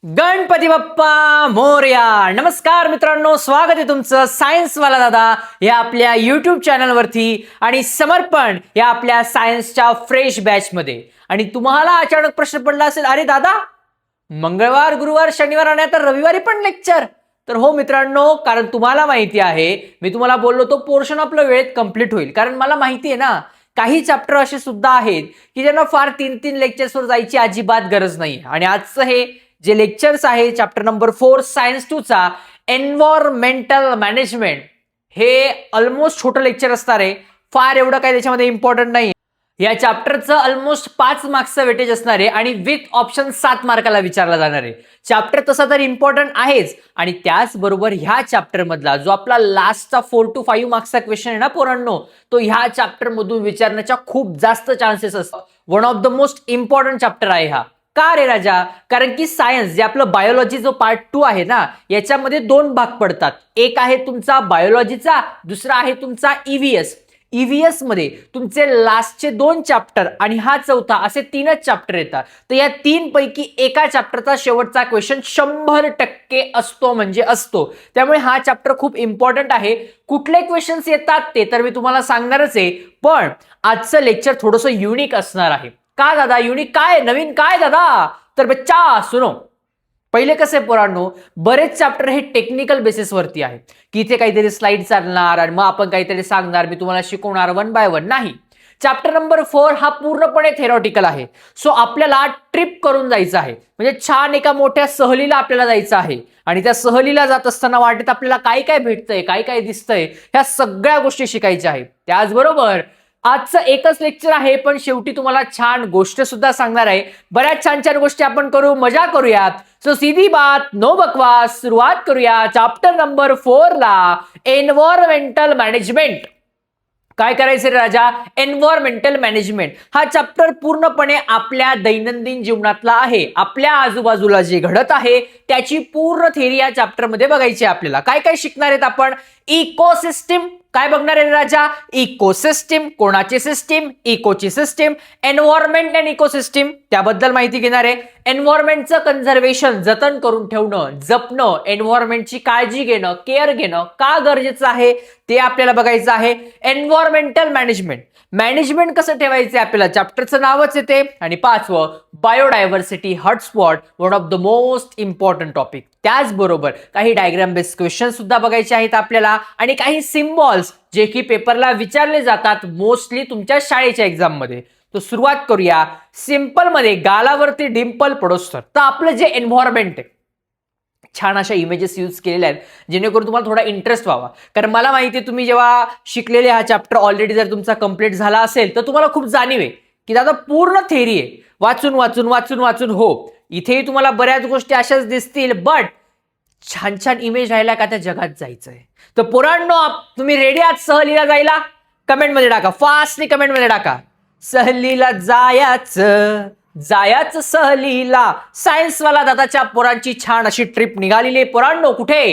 गणपती बाप्पा मोरया. नमस्कार मित्रांनो, स्वागत आहे तुमचं सायन्सवाला दादा या आपल्या यूट्यूब चॅनलवरती आणि समर्पण या आपल्या सायन्सच्या फ्रेश बॅचमध्ये. आणि तुम्हाला अचानक प्रश्न पडला असेल, अरे दादा मंगळवार गुरुवार शनिवार आणि आता रविवारी पण लेक्चर. तर हो मित्रांनो, कारण तुम्हाला माहिती आहे, मी तुम्हाला बोललो तो पोर्शन आपलं वेळेत कंप्लीट होईल. कारण मला माहिती आहे ना, काही चॅप्टर असे सुद्धा आहेत की ज्यांना फार 3-3 लेक्चर्सवर जायची अजिबात गरज नाही. आणि आजचं हे जे लेक्चर्स आहे चॅप्टर नंबर 4 सायन्स 2 चा एन्व्हायरमेंटल मॅनेजमेंट, हे ऑलमोस्ट छोटं लेक्चर असणार आहे. फार एवढं काही त्याच्यामध्ये इम्पॉर्टंट नाही. या चॅप्टरचं ऑलमोस्ट 5 मार्क्सचं वेटेज असणार आहे आणि विथ ऑप्शन 7 मार्काला विचारला जाणार आहे. चॅप्टर तसा तर इम्पॉर्टंट आहेच आणि त्याचबरोबर ह्या चॅप्टर मधला जो आपला लास्टचा 4 to 5 मार्क्सचा क्वेश्चन आहे ना पोरांनो, तो ह्या चॅप्टर मधून विचारण्याच्या खूप जास्त चान्सेस असतात. One of the most important chapter आहे हा. का रे राजा? कारण की सायन्स जे आपलं बायोलॉजी जो पार्ट 2 आहे ना, याच्यामध्ये 2 भाग पडतात. एक आहे तुमचा बायोलॉजीचा, दुसरा आहे तुमचा ईव्हीएस. ईव्हीएस मध्ये तुमचे लास्टचे 2 चॅप्टर आणि हा चौथा असे 3च चॅप्टर येतात. तर या 3 पैकी एका चॅप्टरचा शेवटचा क्वेश्चन 100% असतो म्हणजे असतो. त्यामुळे हा चॅप्टर खूप इम्पॉर्टंट आहे. कुठले क्वेश्चन्स येतात ते तर मी तुम्हाला सांगणारच आहे, पण आजचं लेक्चर थोडंसं युनिक असणार आहे. का दादा युनिक? काय नवीन काय दादा? तर बच्चा सुनो, पहिले कसे पोरांनो, बरेच चॅप्टर हे टेक्निकल बेसिसवरती आहे की इथे काहीतरी स्लाइड चालणार आणि मग आपण काहीतरी सांगणार, मी तुम्हाला शिकवणार 1 by 1. नाही, चॅप्टर नंबर 4 हा पूर्णपणे थेरॉटिकल आहे. सो आपल्याला ट्रिप करून जायचं आहे, म्हणजे छान एका मोठ्या सहलीला आपल्याला जायचं आहे. आणि त्या सहलीला जात असताना वाटेत आपल्याला काय काय भेटतंय, काय काय दिसतंय, ह्या सगळ्या गोष्टी शिकायच्या आहेत. त्याचबरोबर आजचं एकच लेक्चर आहे, पण शेवटी तुम्हाला छान गोष्ट सुद्धा सांगणार आहे. बऱ्याच छान छान गोष्टी आपण करू, मजा करूयात. सो सीधी बात नो बकवास, सुरुवात करूया चॅप्टर नंबर 4 ला, एन्व्हायरमेंटल मॅनेजमेंट. काय करायचं रे राजा? एन्व्हायरमेंटल मॅनेजमेंट हा चॅप्टर पूर्णपणे आपल्या दैनंदिन जीवनातला आहे. आपल्या आजूबाजूला जे घडत आहे त्याची पूर्ण थेरी या चॅप्टर मध्ये बघायची आहे. आपल्याला काय काय शिकणार आहेत आपण? इकोसिस्टीम. काय बघणार आहे राजा? इकोसिस्टीम. कोणाची सिस्टीम? इकोची सिस्टीम. एन्व्हायरमेंट अँड इकोसिस्टीम त्याबद्दल माहिती घेणार आहे. एन्व्हायरमेंटचं कन्झर्वेशन, जतन करून ठेवणं, जपणं, एन्व्हायरमेंटची काळजी घेणं, केअर घेणं का गरजेचं आहे ते आपल्याला बघायचं आहे. एन्व्हायरमेंटल मॅनेजमेंट, मॅनेजमेंट कसं ठेवायचं आपल्याला, चॅप्टरचं नावच येते. आणि 5वं biodiversity hotspot, one of the most important topic. त्याचबरोबर काही डायग्राम बेस्ड क्वेश्चन सुद्धा बघायचे आहेत आपल्याला आणि काही सिम्बॉल्स जे की पेपरला विचारले जातात मोस्टली तुमच्या शाळेच्या एक्झाम मध्ये. तो सुरुवात करूया सिंपल मध्ये, गालावरती डिंपल पडोस्तर. तर आपलं जे एन्व्हायरमेंट आहे, छान अशा इमेजेस यूज केलेल्या आहेत जेणेकरून तुम्हाला थोडा इंटरेस्ट व्हावा. कारण मला माहिती आहे तुम्ही जेव्हा शिकलेले हा चॅप्टर ऑलरेडी जर तुमचा कंप्लीट झाला असेल तर तुम्हाला खूप जाणीव आहे की दादा पूर्ण थेरी आहे, वाचून वाचून वाचून वाचून. हो, इथेही तुम्हाला बऱ्याच गोष्टी अशाच दिसतील, बट छान छान इमेज राहिला का त्या जगात जायचंय. तर पोरांनो, तुम्ही रेडी आहात सहलीला जायला? कमेंटमध्ये टाका, फास्टली कमेंटमध्ये टाका. सहलीला जायचं, जायचं सहलीला. सायन्सवाला दादाच्या पोरांची छान अशी ट्रिप निघालेली आहे पोरांनो. कुठे?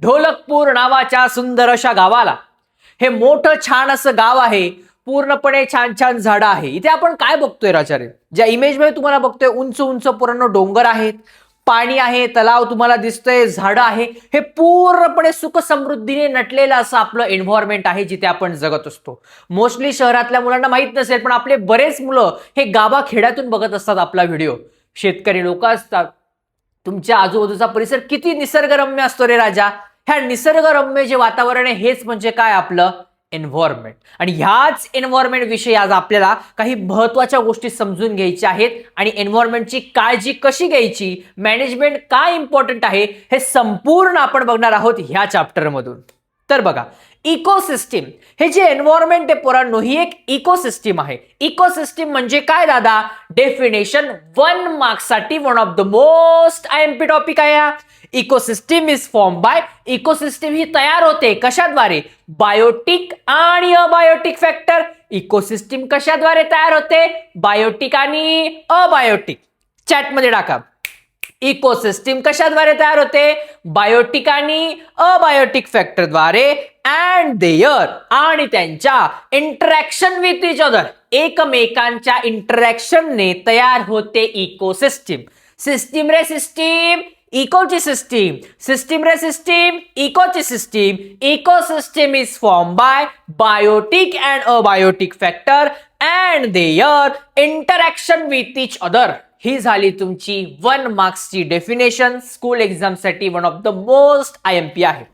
ढोलकपूर नावाच्या सुंदर अशा गावाला. हे मोठं छान असं गाव आहे, पूर्णपणे छान छान झाडं आहे. इथे आपण काय बघतोय राजारे? ज्या इमेज मध्ये तुम्हाला बघतोय उंच उंच पोरांनो डोंगर आहेत, पाणी आहे, तलाव तुम्हाला दिसतोय, झाडं आहे. हे पूर्णपणे सुख समृद्धीने नटलेलं असं आपलं एन्व्हायरमेंट आहे जिथे आपण जगत असतो. मोस्टली शहरातल्या मुलांना माहित नसेल, पण आपले बरेच मुलं हे गावाखेड्यातून बघत असतात आपला व्हिडिओ. शेतकरी लोक असतात. तुमच्या आजूबाजूचा परिसर किती निसर्गरम्य असतो रे राजा. ह्या निसर्गरम्य जे वातावरण आहे हेच म्हणजे काय? आपलं एन्व्हायरमेंट. आणि ह्याच एन्व्हायरमेंट विषयी आज आपल्याला काही महत्वाच्या गोष्टी समजून घ्यायच्या आहेत आणि एन्व्हायरमेंटची काळजी कशी घ्यायची, मॅनेजमेंट का इम्पॉर्टंट आहे, हे संपूर्ण आपण बघणार आहोत ह्या चॅप्टर मधून. तर बघा, इकोसिस्टीम हे जे एन्व्हायरमेंट आहे पोरांनो, ही एक इकोसिस्टीम आहे. इकोसिस्टीम म्हणजे काय दादा? डेफिनेशन 1 मार्क्ससाठी one of the most IMP topic आहे हा. Ecosystem is form by, ecosystem ही तयार होते कशाद्वारे? बायोटिक आणि अबायोटिक फॅक्टर. इकोसिस्टीम कशाद्वारे तयार होते? बायोटिक आणि अबायोटिक. चॅटमध्ये टाका, इकोसिस्टीम कशाद्वारे तयार होते? बायोटिक आणि अबायोटिक फॅक्टरद्वारे. अँड देयर, आणि त्यांच्या इंटरॅक्शन विथ इच अदर, एकमेकांच्या इंटरॅक्शनने तयार होते इकोसिस्टीम. सिस्टीम रे सिस्टीम, इकोची सिस्टीम, सिस्टीम रे सिस्टीम, इकोची system. Ecosystem is form by biotic and abiotic factor and their interaction with each other. ही झाली तुमची 1 मार्क्सची डेफिनेशन. स्कूल एक्झामसाठी one of the most IMP आहे.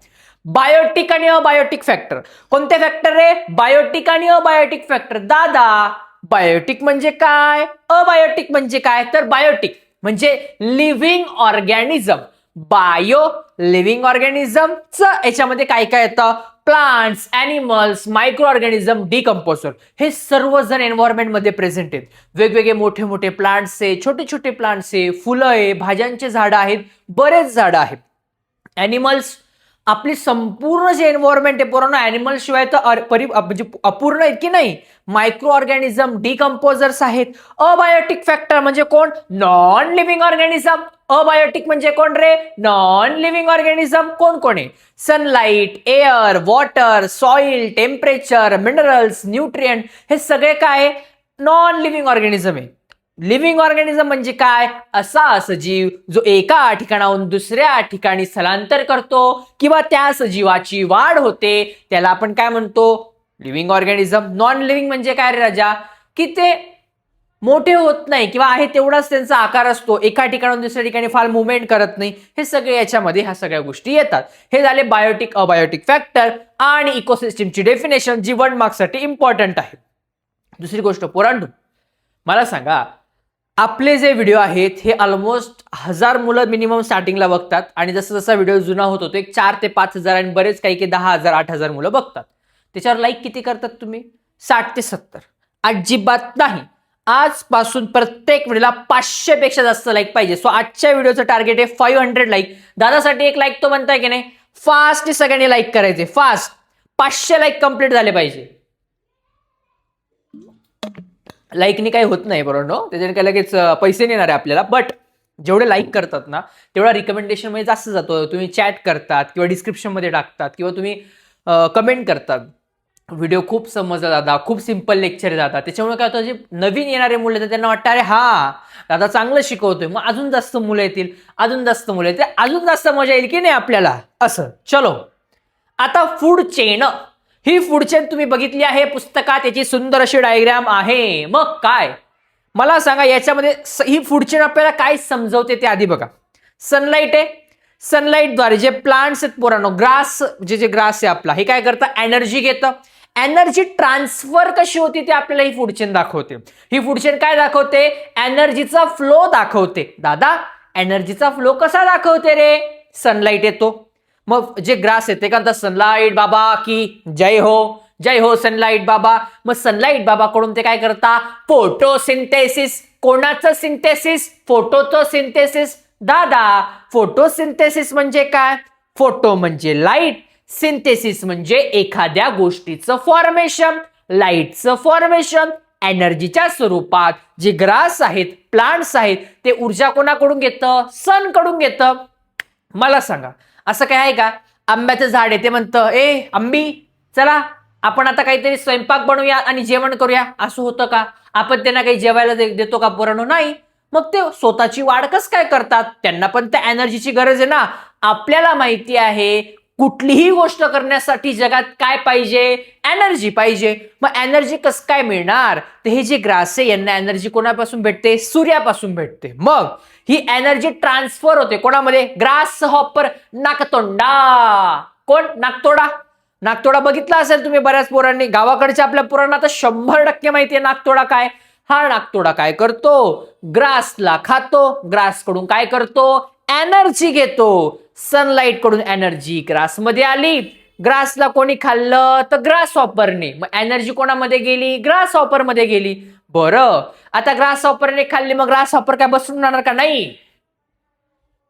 बायोटिक आणि अबायोटिक फॅक्टर. कोणते फॅक्टर रे? बायोटिक आणि अबायोटिक फॅक्टर. दादा बायोटिक म्हणजे काय, अबायोटिक म्हणजे काय? तर बायोटिक म्हणजे लिव्हिंग ऑर्गॅनिझम. बायो लिव्हिंग ऑर्गॅनिझमचं याच्यामध्ये काय काय येतं? Plants, animals, micro organism, decomposer, हे सर्वजण एन्व्हायरमेंटमध्ये प्रेझेंट आहेत. वेगवेगळे मोठे मोठे प्लांट्स आहे, छोटे छोटे प्लांट्स आहे, फुलं आहे, भाज्यांचे झाडं आहेत, बरेच झाडं आहेत. ॲनिमल्स, आपली संपूर्ण जे एन्व्हायरमेंट आहे पोरांनो, ॲनिमल शिवाय तर म्हणजे अपूर्ण आहेत की नाही. मायक्रो ऑर्गॅनिझम, डिकम्पोजर्स आहेत. अबायोटिक फॅक्टर म्हणजे कोण? Non living organism. अबायोटिक म्हणजे कोण रे? Non living organism. कोण कोण आहे? Sunlight, air, water, soil, temperature, minerals, nutrient, हे सगळे काय? नॉन लिव्हिंग ऑर्गॅनिझम आहे. लिव्हिंग ऑर्गॅनिझम म्हणजे काय? असा सजीव जो एका ठिकाणाहून दुसऱ्या ठिकाणी स्थलांतर करतो किंवा त्या सजीवाची वाढ होते, त्याला आपण काय म्हणतो? Living organism. नॉन लिव्हिंग म्हणजे काय रे राजा? की ते मोठे होत नाही किंवा आहे तेवढाच त्यांचा आकार असतो, एका ठिकाणाहून दुसऱ्या ठिकाणी फार मुवमेंट करत नाही. हे सगळे याच्यामध्ये ह्या सगळ्या गोष्टी येतात. हे झाले बायोटिक अबायोटिक फॅक्टर आणि इकोसिस्टीमची डेफिनेशन, जी 1 मार्क्ससाठी इम्पॉर्टंट आहे. दुसरी गोष्ट पोरांनो, मला सांगा, आपले जे व्हिडिओ आहेत हे ऑलमोस्ट 1000 मुलं मिनिमम स्टार्टिंगला बघतात आणि जसं जसा व्हिडिओ जुना होत होतो एक 4 ते 5000 आणि बरेच काही 10,000 8,000 मुलं बघतात. त्याच्यावर लाईक किती करतात तुम्ही? 60 ते 70. अजिबात नाही. आजपासून प्रत्येक व्हिडिओला 500 पेक्षा जास्त लाईक पाहिजे. सो आजच्या व्हिडिओचं टार्गेट आहे 500 लाईक. दादासाठी एक लाईक तो म्हणताय की नाही? फास्ट सगळ्यांनी लाईक करायचे, फास्ट. 500 लाईक कंप्लीट झाले पाहिजे. लाईकनी काही होत नाही बरोबर, त्याच्याने काय लगेच पैसे येणार आहे आपल्याला. बट जेवढे लाईक करतात ना तेवढा रिकमेंडेशन मध्ये जास्त जातो. तुम्ही चॅट करतात किंवा डिस्क्रिप्शन मध्ये टाकतात किंवा तुम्ही कमेंट करतात, व्हिडिओ खूप समजला दादा, खूप सिंपल लेक्चर आहे दादा. त्याच्यामुळे काय होतं, जे नवीन येणारे मुलं येतात त्यांना वाटतं अरे हा दादा चांगलं शिकवतोय, मग अजून जास्त मुलं येतील, अजून जास्त मुलं येतील, अजून जास्त मजा येईल की नाही आपल्याला असं. चलो आता फूड चेन. ही फूड चेन तुम्ही बघितली आहे पुस्तकात, याची सुंदर अशी डायग्राम आहे. मग काय मला सांगा, याच्यामध्ये ही फूड चेन आपल्याला काय समजवते ते आधी बघा. सनलाइट आहे, सनलाइटद्वारे जे प्लांट्स आहेत पोरांनो, ग्रास, जे ग्रास आहे आपला, हे काय करतं? एनर्जी घेतं. एनर्जी ट्रान्सफर कशी होती ते आपल्याला ही फूड चेन दाखवते. ही फूड चेन काय दाखवते? एनर्जीचा फ्लो दाखवते. दादा एनर्जीचा फ्लो कसा दाखवते रे? सनलाइट येतो, मग जे ग्रास येते का, सनलाइट बाबा की जय हो, जय हो सनलाइट बाबा. मग सनलाइट बाबा कडून ते काय करता? फोटोसिंथेसिस. कोणाचं सिंथेसिस? फोटोचं सिंथेसिस. दादा फोटोसिंथेसिस म्हणजे काय? फोटो म्हणजे लाईट, सिंथेसिस म्हणजे एखाद्या गोष्टीचं फॉर्मेशन, लाईटचं फॉर्मेशन. एनर्जीच्या स्वरूपात जे ग्रास आहेत, प्लांट्स आहेत, ते ऊर्जा कोणाकडून घेतं? सन कडून घेतं. मला सांगा, असं काय आहे का? आंब्याचं झाड आहे, ते म्हणतं ए आंबी चला आपण आता काहीतरी स्वयंपाक बनवूया आणि जेवण करूया, असं होतं का? आपण त्यांना काही जेवायला देतो का पोरांनो? नाही. मग ते स्वतःची वाढ कसं काय करतात? त्यांना पण त्या एनर्जीची गरज आहे ना. आपल्याला माहिती आहे कुठलीही गोष्ट करण्यासाठी जगात काय पाहिजे? एनर्जी पाहिजे. मग एनर्जी कसं काय मिळणार? तर हे जे ग्रास आहे यांना एनर्जी कोणापासून भेटते? सूर्यापासून भेटते. मग ही एनर्जी ट्रान्सफर होते कोणामध्ये? ग्रास हॉपर, नाकतोंडा. कोण? नाकतोडा. नाकतोडा बघितला असेल तुम्ही बऱ्याच पोरांनी, गावाकडच्या आपल्या पोरांना तर 100% माहितीये नाकतोडा काय. हा नाकतोडा काय करतो? ग्रासला खातो. ग्रास कडून काय करतो? एनर्जी घेतो. सनलाइट कडून एनर्जी ग्रास मध्ये आली, ग्रासला कोणी खाल्लं? तर ग्रास हॉपरने. मग एनर्जी कोणामध्ये गेली? ग्रास हॉपर मध्ये गेली. बरं, आता ग्रास हॉपरने खाल्ली, मग ग्रास हॉपर काय बसून राहणार का? नाही.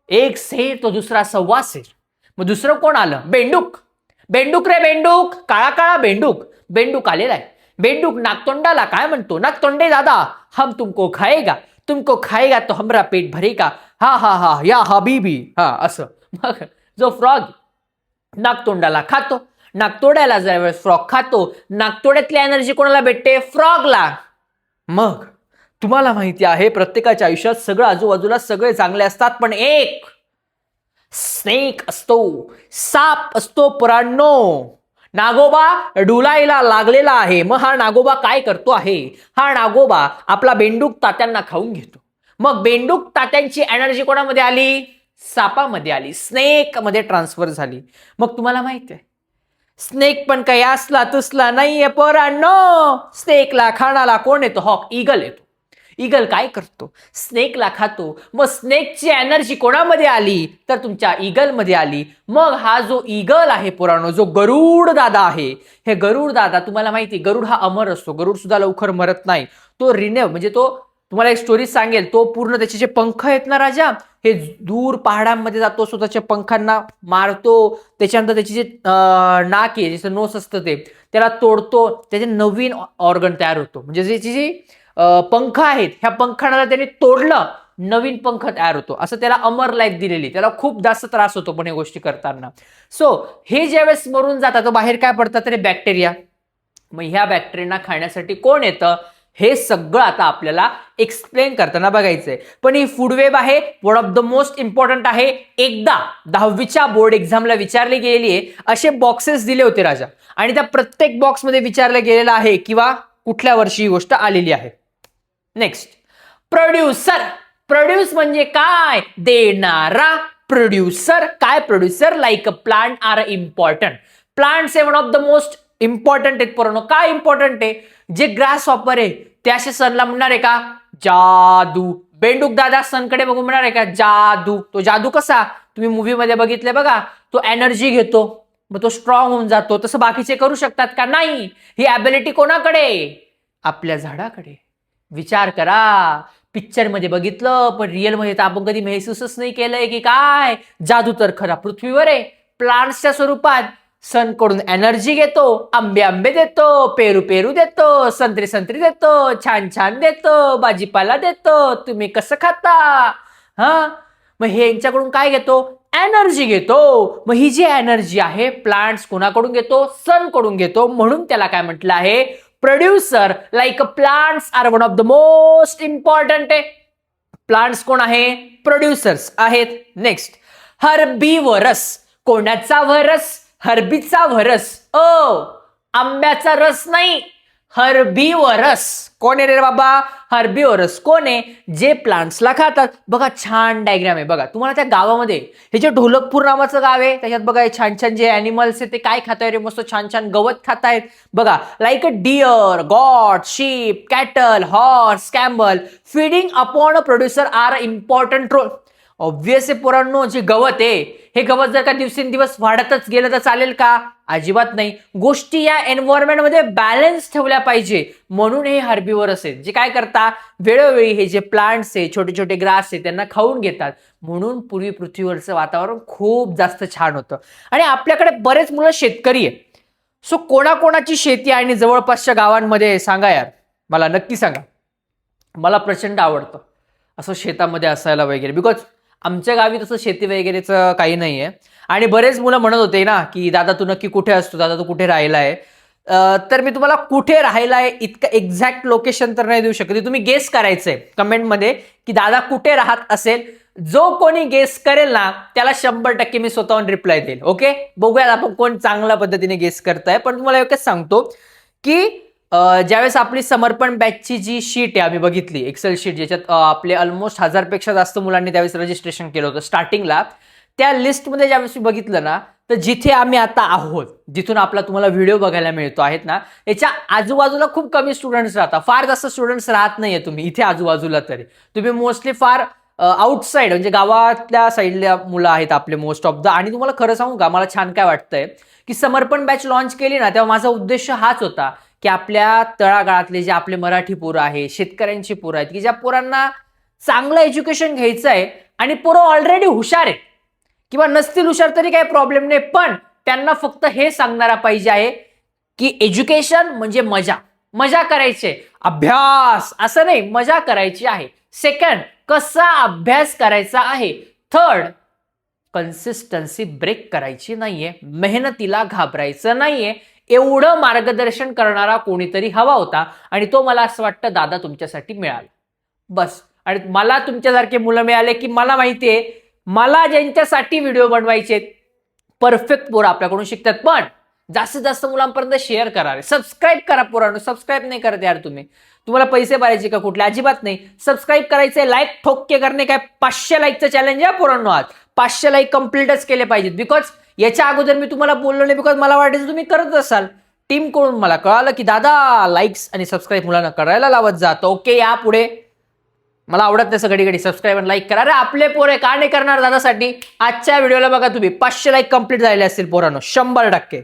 एक सेर तो दुसरा सव्वा सेर. मग दुसरं कोण आलं? बेंडूक. बेंडूक रे बेंडूक, काळा काळा बेंडूक. बेंडूक आलेला आहे. बेंडूक नाकतोंडाला काय म्हणतो? नाकतोंडे दादा हम तुमको खाएगा, तुमको खाएगा तो हमरा पेट भरेगा, हा हा हा या हबीबी, हा असं. मग जो फ्रॉग नाकतोंडाला खातो, नाकतोड्याला ज्यावेळेस फ्रॉग खातो, नाकतोड्यातली एनर्जी कोणाला भेटते? फ्रॉगला. मग तुम्हाला माहिती आहे प्रत्येकाच्या आयुष्यात सगळं आजूबाजूला सगळे चांगले असतात, पण एक स्नेक असतो, साप असतो पोरांनो. नागोबा डुलाईला लागलेला आहे. मग हा नागोबा काय करतो आहे? हा नागोबा आपला बेंडूक तात्यांना खाऊन घेतो. मग बेंडूक तात्यांची एनर्जी कोणामध्ये आली? सापामध्ये आली, स्नेक मध्ये ट्रान्सफर झाली. मग तुम्हाला माहिती आहे स्नेक पण काही असला तुसला नाहीये पोरांनो. स्नेकला खाणाला कोण येतो? हॉक, ईगल येतो. ईगल काय करतो? स्नेकला खातो. मग स्नेकची एनर्जी कोणामध्ये आली? तर तुमच्या ईगल मध्ये आली. मग हा जो ईगल आहे पोरांनो, जो गरुड दादा आहे, हे गरुड दादा तुम्हाला माहिती गरुड हा अमर असतो. गरुड सुद्धा लवकर मरत नाही. तो रिनेव म्हणजे तो तुम्हाला एक स्टोरी सांगेल. तो पूर्ण त्याचे जे पंख आहेत ना राजा, हे दूर पहाडांमध्ये जातो, स्वतःच्या पंखांना मारतो. त्याच्यानंतर त्याची जे नाक आहे, जसं नोस असतं ते त्याला तोडतो. त्याचे नवीन ऑर्गन तयार होतो. म्हणजे त्याची जी पंख आहेत, ह्या पंखांना त्याने तोडलं, नवीन पंख तयार होतो. असं त्याला अमर लाईफ दिलेली. त्याला खूप जास्त त्रास होतो पण हे गोष्टी करताना. सो हे ज्यावेळेस मरून जातात तो बाहेर काय पडतात? तरी बॅक्टेरिया. मग ह्या बॅक्टेरियांना खाण्यासाठी कोण येतं? हे सगळं आता आपल्याला एक्सप्लेन करताना बघायचंय. पण ही फूड वेब आहे, one of the most important आहे. एकदा 10वीच्या बोर्ड एक्झामला विचारली गेलेली आहे. असे बॉक्सेस दिले होते राजा, आणि त्या प्रत्येक बॉक्समध्ये विचारलं गेलेलं आहे किंवा कुठल्या वर्षी ही गोष्ट आलेली आहे. Next, producer. प्रोड्यूस म्हणजे काय? देणारा. प्रोड्युसर काय? Producer like a plant are important. Plants हे one of the most important आहेत पोरांनो. काय इम्पॉर्टंट आहे? जे ग्रास हॉपर आहे ते असे सनला म्हणणार आहे का? जादू. बेंडूक दादा सनकडे बघून म्हणणार आहे का? जादू. तो जादू कसा? तुम्ही मूवी मध्ये बघितले बघा. तो एनर्जी घेतो, मग तो स्ट्रॉंग होऊन जातो. तसं बाकीचे करू शकतात का? नाही. ही ॲबिलिटी कोणाकडे? आपल्या झाडाकडे. विचार करा, पिक्चर मध्ये बघितलं पण रिअल मध्ये तर आपण कधी महसूसच नाही केलंय की काय जादू तर खरा पृथ्वीवर आहे, प्लांट्सच्या स्वरूपात. सन कडून एनर्जी घेतो, आंबे आंबे देतो, पेरू पेरू देतो, संत्री संत्री देतो, छान छान देतो, भाजीपाला देतो. तुम्ही कसं खाता? हा, मग हे यांच्याकडून काय घेतो? एनर्जी घेतो. मग ही जी एनर्जी आहे प्लांट्स कोणाकडून घेतो? सन कडून घेतो. म्हणून त्याला काय म्हटलं आहे? Producer. Like plants are one of the most important आहे. प्लांट्स कोण आहे? प्रोड्युसर्स आहेत. Next, herbivores. कोणाचा वरस? हर्बीचा वरस. आंब्याचा रस नाही, हर्बीवरस. कोण आहे रे बाबा? हर्बीवरस कोण आहे? जे प्लांट्सला खातात. बघा छान डायग्राम आहे बघा तुम्हाला त्या गावामध्ये. हे जे ढोलकपूर नावाचं गाव आहे त्याच्यात बघा छान छान जे अॅनिमल्स आहेत ते काय खाताय रे? मस्त छान छान गवत खातायत बघा. Like a deer, goat, sheep, cattle, horse, camel feeding upon a producer are important role. Obvious आहे पोरांनो, जे गवत आहे हे गवत जर का दिवसेंदिवस वाढतच गेलं तर चालेल का? अजिबात नाही. गोष्टी या एन्व्हायरमेंटमध्ये बॅलन्स ठेवल्या पाहिजे. म्हणून हे हर्बीवरस आहेत जे काय करतात? वेळोवेळी हे जे प्लांट्स आहे, छोटे छोटे ग्रास आहे त्यांना खाऊन घेतात. म्हणून पूर्वी पृथ्वीवरचं वातावरण खूप जास्त छान होतं. आणि आपल्याकडे बरेच मुलं शेतकरी आहे. सो कोणाकोणाची शेती आहे आणि जवळपासच्या गावांमध्ये सांगा यार, मला नक्की सांगा. मला प्रचंड आवडतं असं शेतामध्ये असायला वगैरे, बिकॉज आमच्या गावी तसं शेती वगैरेचं काही नाही आहे. आणि बरेच मुलं म्हणत होते ना की दादा तू नक्की कुठे असतो, दादा तू कुठे राहिला आहे. तर मी तुम्हाला कुठे राहिला आहे इतकं एक्झॅक्ट लोकेशन तर नाही देऊ शकत. तुम्ही गेस करायचंय कमेंटमध्ये की दादा कुठे राहत असेल. जो कोणी गेस करेल ना त्याला 100% मी स्वतःहून रिप्लाय देईल. ओके, बघूयात आपण कोण चांगल्या पद्धतीने गेस करताय. पण तुम्हाला एकच सांगतो की ज्यावेळेस आपली समर्पण बॅचची जी शीट आहे आम्ही बघितली, एक्सेल शीट, ज्याच्यात आपले ऑलमोस्ट 1000 पेक्षा जास्त मुलांनी त्यावेळेस रजिस्ट्रेशन केलं होतं स्टार्टिंगला. त्या लिस्टमध्ये ज्यावेळेस बघितलं ना तर जिथे आम्ही आता आहोत, जिथून आपला तुम्हाला व्हिडिओ बघायला मिळतो आहेत ना, याच्या आजूबाजूला खूप कमी स्टुडंट्स राहतात. फार जास्त स्टुडंट्स राहत नाहीये तुम्ही इथे आजूबाजूला. तरी तुम्ही मोस्टली फार आउटसाईड म्हणजे गावातल्या साईडला मुलं आहेत आपले मोस्ट ऑफ द. आणि तुम्हाला खरं सांगू का, मला छान काय वाटतंय की समर्पण बॅच लॉन्च केली ना तेव्हा माझा उद्देश हाच होता की आपल्या तळागाळातले जे आपले मराठी पोरं आहे, शेतकऱ्यांची पोरं आहेत की ज्या पोरांना चांगलं एज्युकेशन घ्यायचं आहे आणि पोरं ऑलरेडी हुशार आहेत किंवा नसतील हुशार तरी काही प्रॉब्लेम नाही, पण त्यांना फक्त हे सांगणारा पाहिजे आहे की एज्युकेशन म्हणजे मजा. मजा करायची, अभ्यास असं नाही, मजा करायची आहे. सेकंड, कसा अभ्यास करायचा आहे. थर्ड, कन्सिस्टन्सी ब्रेक करायची नाहीये, मेहनतीला घाबरायचं नाहीये. एवढं मार्गदर्शन करणारा कोणीतरी हवा होता आणि तो मला असं वाटतं दादा तुमच्यासाठी मिळाला. बस. आणि मला तुमच्यासारखे मुलं मिळाले की मला माहितीये मला ज्यांच्यासाठी व्हिडिओ बनवायचे परफेक्ट पोरं आपल्याकडून शिकतात, पण जास्तीत जास्त मुलांपर्यंत शेअर करा रे, सबस्क्राईब करा पोरांनो. सबस्क्राईब नाही करत यार तुम्हाला पैसे भरायचे का कुठले? अजिबात नाही. सबस्क्राईब करायचे, लाईक ठोके करणे, काय 500 लाईकचं चॅलेंज आहे पोरांनो. आज 500 लाईक कम्प्लीटच केले पाहिजेत. बिकॉज याच्या अगोदर मी तुम्हाला बोललो नाही, बिकॉज मला वाटायचं तुम्ही करत असाल. टीम कडून मला कळालं की दादा लाईक्स आणि सबस्क्राईब मुलांना करायला लावत जातो. ओके, या पुढे. मला आवडत नाही घडी घडी सबस्क्राईब आणि लाईक करा. अरे आपले पोरे का नाही करणार दादासाठी? आजच्या व्हिडिओला बघा तुम्ही 500 लाईक कंप्लीट झाले असतील पोरांनो, 100%.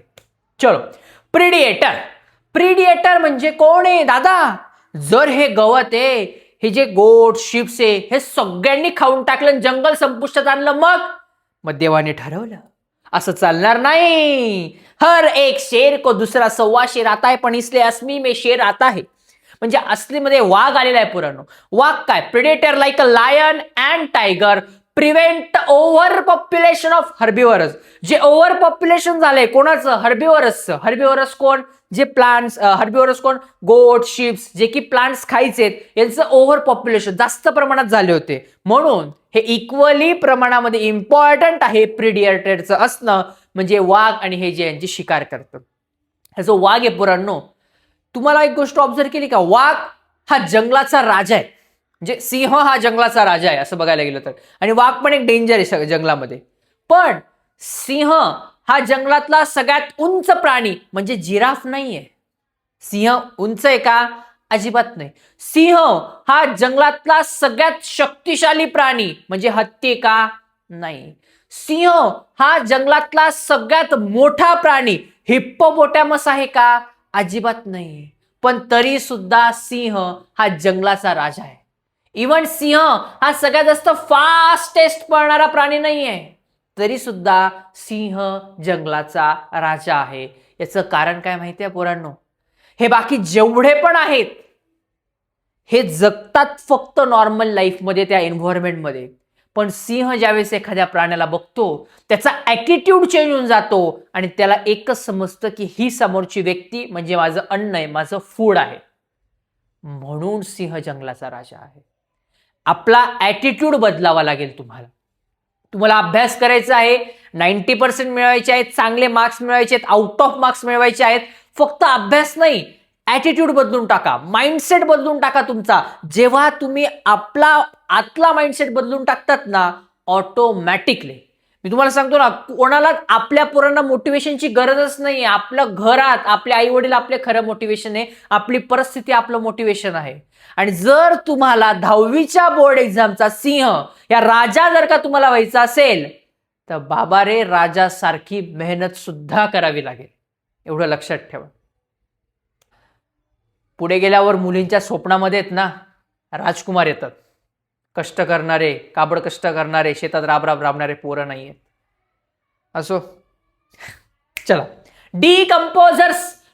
चलो, प्रिडिएटर म्हणजे कोण आहे दादा? जर हे गवत आहे, हे जे गोट शिप्स आहे, हे सगळ्यांनी खाऊन टाकलं, जंगल संपुष्टात आणलं, मग देवाने ठरवलं असं चालणार नाही. हर एक शेर को दुसरा सव्वा शेर आता है, पण इसलिए असमी में शेर आता है. म्हणजे असलीमध्ये वाघ आलेला आहे पुरानो. वाघ काय? Predator like a lion and tiger prevent over population of herbivores. जे ओव्हर पॉप्युलेशन झालंय कोणाचं? हर्बिवरसचं. हर्बिवरस कोण? जे प्लांट्स. हर्बिवरस कोण? गोट शिप्स, जे की प्लांट्स खायचेत, यांचं ओव्हर पॉप्युलेशन जास्त प्रमाणात झाले होते. म्हणून हे इक्वली प्रमाणामध्ये इम्पॉर्टंट आहे प्रिडिएटरचं असणं, म्हणजे वाघ आणि हे जे यांची शिकार करतात. हा जो वाघ आहे पुरांनो, तुम्हाला एक गोष्ट ऑब्झर्व केली का? वाघ हा जंगलाचा राजा आहे. म्हणजे सिंह हा जंगलाचा राजा आहे असं बघायला गेलं तर, आणि वाघ पण एक डेंजर आहे जंगलामध्ये. पण सिंह हा जंगलातला सगळ्यात उंच प्राणी, म्हणजे जिराफ नाहीये. सिंह उंच आहे का? अजिबात नाही. सिंह हा जंगलातला सगळ्यात शक्तिशाली प्राणी, म्हणजे हत्ती का? नाही. सिंह हा जंगलातला सगळ्यात मोठा प्राणी हिप्पोपोटॅमस आहे का? अजिबात नाही. पण तरी सुद्धा सिंह हा जंगलाचा राजा आहे. इव्हन सिंह हा सगळ्यात जास्त फास्टेस्ट पळणारा प्राणी नाहीये, तरी सुद्धा सिंह जंगलाचा राजा आहे. याचं कारण काय माहितीये पोरांनो? हे बाकी जेवढे पण आहेत हे जगतात फक्त नॉर्मल लाईफमध्ये, त्या एन्व्हायरमेंटमध्ये. पण सिंह ज्यावेळेस एखाद्या प्राण्याला बघतो, त्याचा ॲटिट्यूड चेंज होऊन जातो आणि त्याला एकच समजतं की ही समोरची व्यक्ती म्हणजे माझं अन्न आहे, माझं फूड आहे. म्हणून सिंह जंगलाचा राजा आहे. आपला ॲटिट्यूड बदलावा लागेल. तुम्हाला अभ्यास करायचा आहे, 90% मिळवायचे आहेत, चांगले मार्क्स मिळवायचे आहेत, आउट ऑफ मार्क्स मिळवायचे आहेत. फक्त अभ्यास नाही, ॲटिट्यूड बदलून टाका, माइंडसेट बदलून टाका तुमचा. जेव्हा तुम्ही आपला आतला माइंडसेट बदलून टाकतात ना, ऑटोमॅटिकली मी तुम्हाला सांगतो ना, कोणाला आपल्या पोरांना मोटिवेशनची गरजच नाही. आपलं घरात आपले आई वडील आपले खरं मोटिवेशन आहे, आपली परिस्थिती आपलं मोटिवेशन आहे. आणि जर तुम्हाला 10वीच्या बोर्ड एक्झामचा सिंह या राजा जर का तुम्हाला व्हायचा असेल, तर बाबा रे राजासारखी मेहनत सुद्धा करावी लागेल. एवढं लक्षात ठेवा. पुढे गेल्यावर मुलींच्या स्वप्नामध्ये आहेत ना राजकुमार येतात. कष्ट करणारे, काबड कष्ट करणारे, शेतात राबणारे पोरं नाहीये. असो, चला.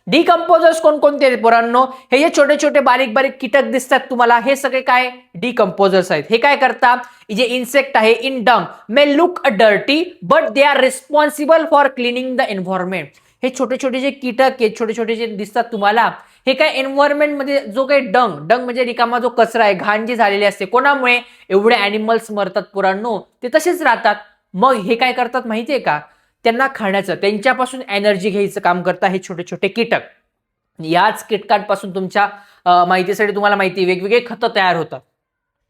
डिकम्पोजर्स कोणकोणते पोरांनो? हे जे छोटे छोटे बारीक बारीक कीटक दिसतात तुम्हाला, हे सगळे काय? डिकम्पोजर्स आहेत. हे काय करतात? जे इन्सेक्ट आहे in dung may look dirty but they are responsible for cleaning the environment. हे छोटे छोटे जे कीटक आहेत, छोटे छोटे जे दिसतात तुम्हाला, हे काय एन्व्हायरमेंटमध्ये जो काही डंग म्हणजे रिकामा जो कचरा आहे, घाण जी झालेली असते, कोणामुळे? एवढे ॲनिमल्स मरतात पुरांनो, ते तसेच राहतात. मग हे काय करतात माहितीये का? त्यांना खाण्याचं, त्यांच्यापासून एनर्जी घ्यायचं काम करतात हे छोटे छोटे कीटक. याच कीटकांपासून तुमच्या माहितीसाठी तुम्हाला माहिती, वेगवेगळे खतं तयार होतात,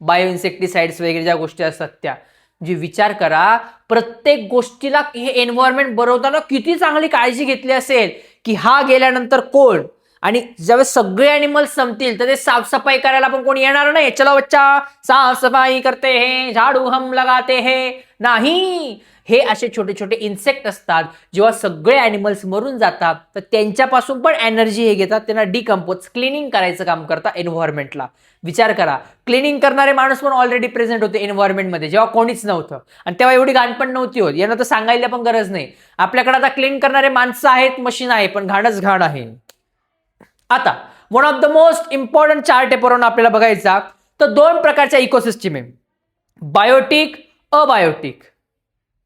बायो इन्सेक्टिसाइड्स वगैरे ज्या गोष्टी असतात त्या. म्हणजे विचार करा, प्रत्येक गोष्टीला हे एन्व्हायरमेंट बनवताना किती चांगली काळजी घेतली असेल की हा गेल्यानंतर कोण, आणि ज्यावेळेस सगळे ॲनिमल्स संपतील तर ते साफसफाई करायला पण कोणी येणार नाही. चलो बच्चा साफसफाई करते हे, झाडू हम लगाते हे, नाही. हे असे छोटे छोटे इन्सेक्ट असतात. जेव्हा सगळे ॲनिमल्स मरून जातात तर त्यांच्यापासून पण एनर्जी हे घेतात, त्यांना डिकम्पोज क्लिनिंग करायचं काम करतात एन्व्हायरमेंटला. विचार करा, क्लिनिंग करणारे माणूस पण ऑलरेडी प्रेझेंट होते एन्व्हायरमेंटमध्ये जेव्हा कोणीच नव्हतं, आणि तेव्हा एवढी घाण पण नव्हती होत. यांना तर सांगायला पण गरज नाही. आपल्याकडे आता क्लीन करणारे माणसं आहेत, मशीन आहे, पण घाणच घाण आहे. आता one of the most important chart पेपरवरून आपल्याला बघायचा, तर 2 प्रकारच्या इकोसिस्टम आहे, बायोटिक, अबायोटिक.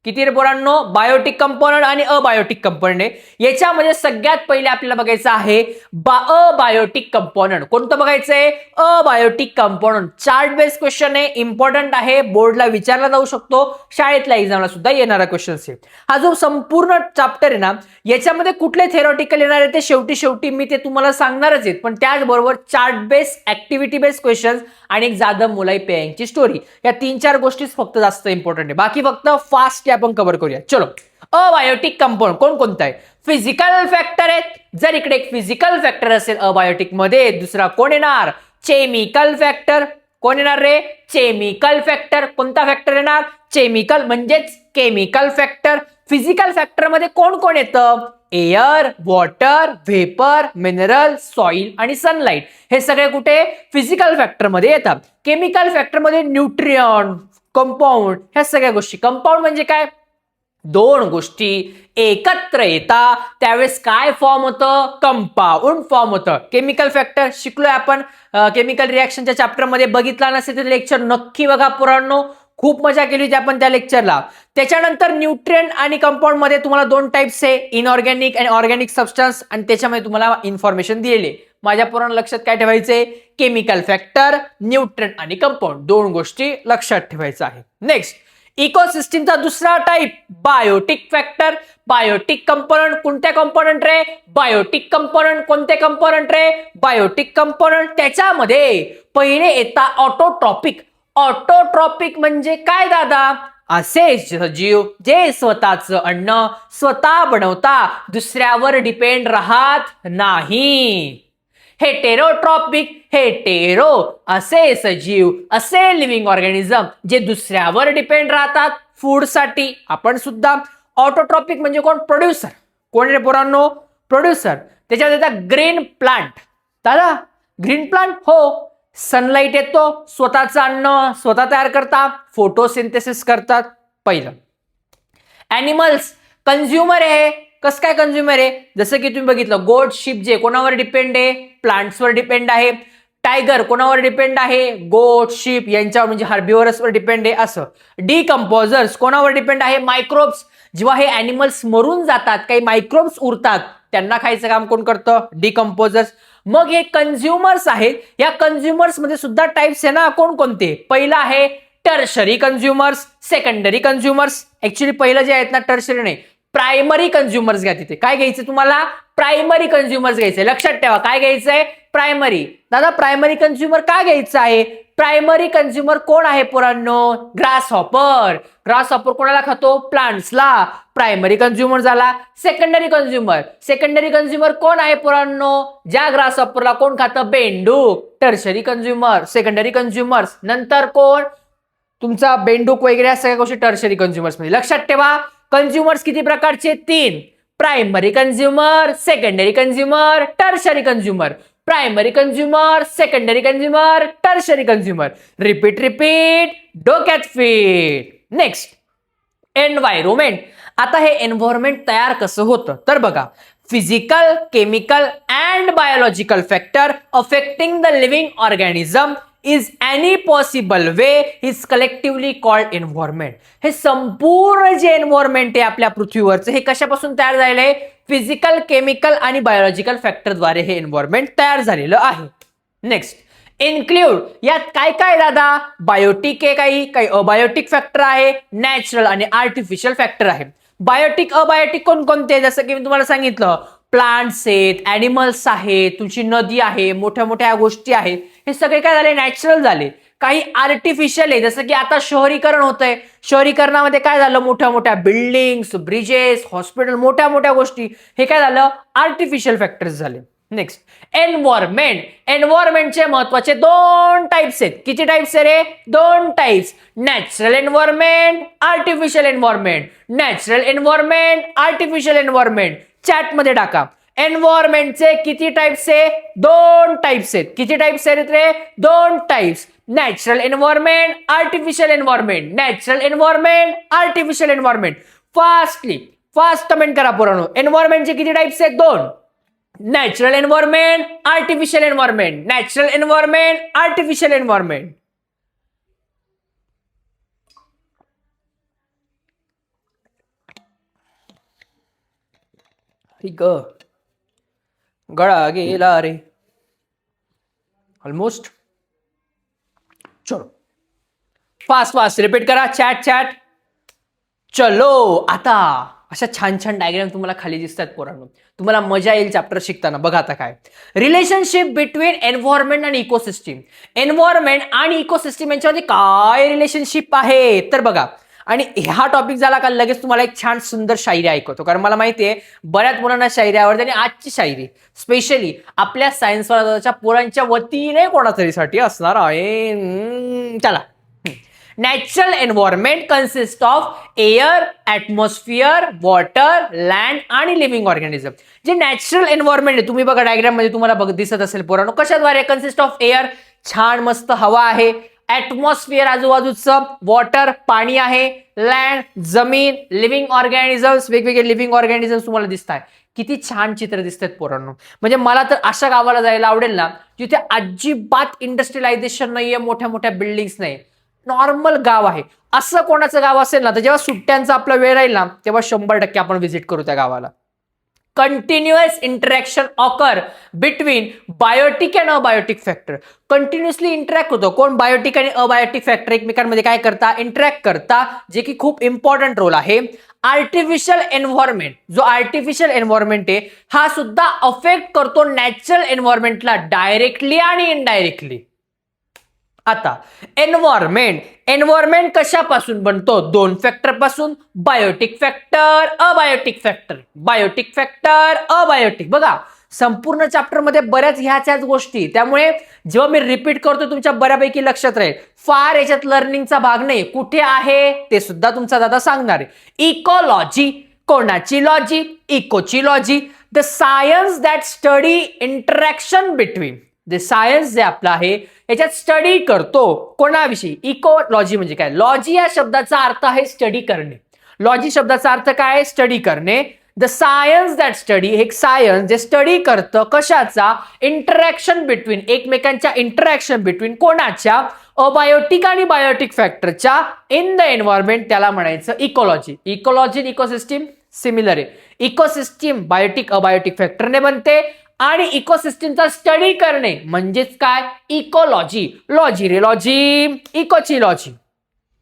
किती रे पोरांनो? बायोटिक कंपोनंट आणि अबायोटिक कंपोनंट आहे. याच्यामध्ये सगळ्यात पहिले आपल्याला बघायचं आहे अबायोटिक कंपोनंट. कोणतं बघायचंय? Abiotic component. Chart based question आहे, इम्पॉर्टंट आहे, बोर्डला विचारला जाऊ शकतो, शाळेतल्या एक्झामला सुद्धा येणारा क्वेश्चन आहे. हा जो संपूर्ण चॅप्टर आहे ना, याच्यामध्ये कुठले थेरॉटिकल येणार आहे ते शेवटी मी ते तुम्हाला सांगणारच आहे, पण त्याचबरोबर chart based, activity based question आणि एक जाधव मुलाई पेयांची स्टोरी, या 3-4 गोष्टीच फक्त जास्त इम्पॉर्टंट आहे. बाकी फक्त फास्ट आपण कव्हर करूया. चलो, अबायोटिक कंपाऊंड कोणकोणता आहे? फिजिकल फॅक्टर आहेत. जर इकडे एक फिजिकल फॅक्टर असेल अबायोटिक मध्ये, दुसरा कोण येणार? Chemical factor. कोण येणार रे? Chemical factor. कोणता फॅक्टर येणार? केमिकल म्हणजेच केमिकल फॅक्टर. फिजिकल फॅक्टर मध्ये कोण कोण येतं? Air, water, vapour, mineral, soil आणि सनलाइट. हे सगळे कुठे? फिजिकल फॅक्टर मध्ये येतात. केमिकल फॅक्टर मध्ये न्यूट्रियन, कंपाऊंड, ह्या सगळ्या गोष्टी. कंपाऊंड म्हणजे काय? दोन गोष्टी एकत्र येतात त्यावेळेस काय फॉर्म होतं? कंपाऊंड फॉर्म होतं. केमिकल फॅक्टर शिकलोय आपण केमिकल रिएक्शनच्या चॅप्टर मध्ये. बघितला नसेल तर लेक्चर नक्की बघा पुरांनो, खूप मजा केली होती आपण त्या लेक्चरला. त्याच्यानंतर न्यूट्रिएंट आणि कंपाऊंड मध्ये तुम्हाला 2 टाइप्स आहे, इनऑर्गॅनिक आणि ऑर्गॅनिक सबस्टन्स, आणि त्याच्यामध्ये तुम्हाला इन्फॉर्मेशन दिलेली आहे. माझ्या पुराण लक्षात काय ठेवायचंय? केमिकल फॅक्टर, न्यूट्रिएंट आणि कंपाऊंड, 2 गोष्टी लक्षात ठेवायचं आहे. नेक्स्ट, इकोसिस्टीमचा दुसरा type biotic factor. Biotic component कोणते कंपोनंट रे? Biotic component. कोणते कंपोनंट रे? Biotic component. त्याच्यामध्ये पहिले येतात ऑटोट्रॉपिक. ऑटोट्रॉपिक म्हणजे काय दादा? असे सजीव जे स्वतःचं अन्न स्वतः बनवता, दुसऱ्यावर डिपेंड राहत नाही. हेटेरोट्रॉपिक, हेटेरो असे सजीव, असे लिव्हिंग ऑर्गॅनिझम जे दुसऱ्यावर डिपेंड राहतात फूडसाठी. आपण सुद्धा. ऑटोट्रॉपिक म्हणजे कोण? प्रोड्युसर. कोण रे पोरांनो? प्रोड्युसर. त्याच्यामध्ये येतात ग्रीन प्लांट. दादा ग्रीन प्लांट? हो, सनलाइट येतो, स्वतःचं अन्न स्वतः तयार करतात, फोटोसिंथेसिस करतात. पहिलं. ॲनिमल्स कंझ्युमर आहे. कसं काय कंझ्युमर आहे? जसं की तुम्ही बघितलं गोट, शिप जे कोणावर डिपेंड आहे? प्लांट्सवर डिपेंड आहे. टायगर कोणावर डिपेंड आहे? गोट, शिप यांच्यावर म्हणजे हर्बिव्हरसवर डिपेंड आहे. असं. डिकम्पोजर्स कोणावर डिपेंड आहे? मायक्रोब्स. जेव्हा हे ॲनिमल्स मरून जातात, काही मायक्रोब्स उरतात, त्यांना खायचं काम कोण करतं? डिकम्पोजर्स. मग हे कंझ्युमर्स आहेत. या कंझ्युमर्स मध्ये सुद्धा टाइप्स आहे ना, कोणकोणते? पहिला आहे tertiary consumers, secondary consumers. Actually पहिलं जे आहेत ना टर्शरी नाही, प्रायमरी कंझ्युमर्स घ्या. तिथे काय घ्यायचं तुम्हाला? प्रायमरी कंझ्युमर्स घ्यायचंय. लक्षात ठेवा काय घ्यायचंय? प्रायमरी. दादा प्रायमरी कंझ्युमर का घ्यायचं आहे? प्रायमरी कंझ्युमर कोण आहे पोरांनो? Grass hopper. ग्रास हॉपर कोणाला खातो? प्लांट्सला. प्रायमरी कंझ्युमर झाला. Secondary consumer. सेकंडरी कंझ्युमर कोण आहे पोरांनो? ज्या ग्रास हॉपरला कोण खातं? बेंडूक. Tertiary consumer, secondary consumers. नंतर कोण? तुमचा बेंडूक वगैरे या सगळ्या गोष्टी टर्शरी कंझ्युमर्स मध्ये. लक्षात ठेवा कंझ्युमर्स किती प्रकारचे? 3. Primary consumer, secondary consumer, tertiary consumer. Primary consumer, secondary consumer, tertiary consumer. Repeat repeat, डोक्यात फिट. Next, environment. आता हे एन्व्हायरमेंट तयार कसं होतं तर बघा, physical, chemical and biological factor affecting the living organism is any possible way is collectively called environment. हे संपूर्ण जे एन्व्हायरमेंट आहे आपल्या पृथ्वीवरचं हे कशापासून तयार झालेलं आहे? फिजिकल, केमिकल आणि बायोलॉजिकल फॅक्टर द्वारे हे एन्व्हायरमेंट तयार झालेलं आहे. Next, include. यात काय काय दादा? बायोटिक आहे, काही अबायोटिक फॅक्टर आहे, नॅचरल आणि आर्टिफिशियल फॅक्टर आहे. बायोटिक, अबायोटिक कोणकोणते? जसं की मी तुम्हाला सांगितलं, प्लांट्स आहेत, ॲनिमल्स आहेत, तुमची नदी आहे, मोठ्या मोठ्या गोष्टी आहेत. हे सगळे काय झाले? नॅचरल झाले. काही आर्टिफिशियल आहे, जसं की आता शहरीकरण होतंय. शहरीकरणामध्ये काय झालं? मोठ्या मोठ्या बिल्डिंग्स, ब्रिजेस, हॉस्पिटल, मोठ्या मोठ्या गोष्टी. हे काय झालं? आर्टिफिशियल फॅक्टर्स झाले. Next, environment. एन्व्हायरमेंटचे महत्वाचे 2 टाइप्स आहेत. किती टाइप्स आहे रे? 2 types. Natural environment, artificial environment. Natural environment, artificial environment. Chat मध्ये टाका. एन्व्हायरमेंटचे किती टाइप्स आहे? 2 टाइप्स आहेत. किती टाइप्स आहेत रे? 2 types. Natural environment, artificial environment. Natural environment, artificial environment. Fast comment करा पोरांनो. एन्व्हायरमेंटचे किती टाइप्स आहेत? 2. Natural environment, artificial environment. Natural environment, artificial environment. ठीक गळा गेला रे ऑलमोस्ट. चलो फास्ट फास्ट रिपीट करा चॅट. चलो आता अशा छान छान डायग्राम तुम्हाला खाली दिसतात पोरांनो. तुम्हाला मजा येईल चॅप्टर शिकताना. बघा आता काय रिलेशनशिप बिटवीन एन्व्हायरमेंट आणि इकोसिस्टीम. एन्व्हायरमेंट आणि इकोसिस्टीम यांच्यामध्ये काय रिलेशनशिप आहे तर बघा. आणि हा टॉपिक झाला का लगेच तुम्हाला एक छान सुंदर शायरी ऐकवतो, कारण मला माहितीये बऱ्याच मुलांना शायरी आवडते. आणि आजची शायरी स्पेशली आपल्या सायन्स वाल्याच्या पोरांच्या वतीने कोणातरीसाठी असणार आहे. चला. Natural environment consist of air, atmosphere, water, land आणि लिव्हिंग ऑर्गॅनिझम. जे नॅचरल एन्व्हायरमेंट आहे तुम्ही बघा डायग्राम मध्ये तुम्हाला दिसत असेल पोरांनो. कशाद्वारे कन्सिस्ट ऑफ एअर, छान मस्त हवा आहे, ॲटमॉस्फिअर आजूबाजूचं, वॉटर पाणी आहे, लँड जमीन, लिव्हिंग ऑर्गॅनिझम्स वेगवेगळे लिव्हिंग ऑर्गॅनिझम्स तुम्हाला दिसत आहे. किती छान चित्र दिसतात पोरांनो. म्हणजे मला तर अशा गावाला जायला आवडेल ना जिथे अजिबात इंडस्ट्रियलायझेशन नाहीये, मोठ्या मोठ्या बिल्डिंग्स नाही, नॉर्मल गाव आहे. असं कोणाचं गाव असेल ना तर जेव्हा सुट्ट्यांचा आपला वेळ राहील ना तेव्हा 100% आपण व्हिजिट करू त्या गावाला. Continuous interaction occur between biotic and abiotic factor. Continuously interact होतो कोण, बायोटिक आणि अबायोटिक फॅक्टर एकमेकांमध्ये काय करता, इंटरॅक्ट करता, जे की खूप इम्पॉर्टंट रोल आहे. आर्टिफिशियल एन्व्हायरमेंट, जो आर्टिफिशियल एन्व्हायरमेंट आहे हा सुद्धा अफेक्ट करतो नॅचरल एन्व्हायरमेंटला डायरेक्टली आणि इनडायरेक्टली. आता एन्व्हायरमेंट कशापासून बनतो, दोन फॅक्टर पासून, biotic factor, abiotic factor. Biotic factor, abiotic. बघा संपूर्ण चॅप्टर मध्ये बऱ्याच ह्याच्याच गोष्टी, त्यामुळे जेव्हा मी रिपीट करतो तुमच्या बऱ्यापैकी लक्षात राहील. फार याच्यात लर्निंगचा भाग नाही, कुठे आहे ते सुद्धा तुमचा दादा सांगणार आहे. इकोलॉजी, कोणाची लॉजी, इकोची लॉजी. The science that study interaction between. जे सायन्स जे आपलं आहे याच्यात स्टडी करतो कोणाविषयी, इकोलॉजी म्हणजे काय, लॉजी या शब्दाचा अर्थ आहे स्टडी करणे. लॉजी शब्दाचा अर्थ काय आहे, स्टडी करणे. द सायन्स दॅट स्टडी, एक सायन्स जे स्टडी करतं कशाचा, इंटरॅक्शन बिटवीन, एकमेकांच्या इंटरॅक्शन बिटवीन कोणाच्या, अबायोटिक आणि बायोटिक फॅक्टरच्या इन द एन्व्हायरमेंट, त्याला म्हणायचं इकोलॉजी. इकोलॉजी आणि इकोसिस्टीम सिमिलर आहे. इकोसिस्टीम बायोटिक अबायोटिक फॅक्टरने बनते आणि इकोसिस्टीमचा स्टडी करणे म्हणजेच काय, इकोलॉजी. लॉजी रे लॉजी, इकोची लॉजी.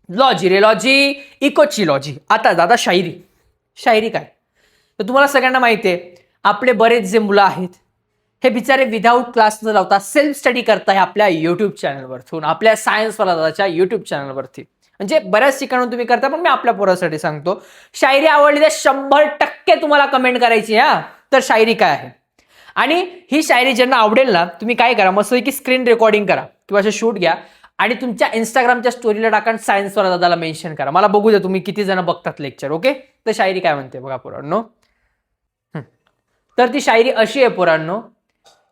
लॉजी रे लॉजी, इकोची लॉजी. आता दादा शायरी. शायरी काय तर तुम्हाला सगळ्यांना माहिती आहे आपले बरेच जे मुलं आहेत हे बिचारे विदाऊट क्लास न लावता सेल्फ स्टडी करताय आपल्या युट्यूब चॅनलवरतून, आपल्या सायन्सवाला दादाच्या युट्यूब चॅनलवरती. म्हणजे बऱ्याच ठिकाणून तुम्ही करता, पण मी आपल्या पोरासाठी सांगतो. शायरी आवडली तर 100% तुम्हाला कमेंट करायची हा. तर शायरी काय आहे, आणि ही शायरी ज्यांना आवडेल ना तुम्ही काय करा, मस्त की स्क्रीन रेकॉर्डिंग करा किंवा असे शूट घ्या आणि तुमच्या इंस्टाग्रामच्या स्टोरीला टाका, सायन्सवाला दादाला मेन्शन करा. मला बघू द्या तुम्ही किती जण बघतात लेक्चर. ओके. तर शायरी काय म्हणते बघा पोरांनो. तर ती शायरी अशी आहे पोरांनो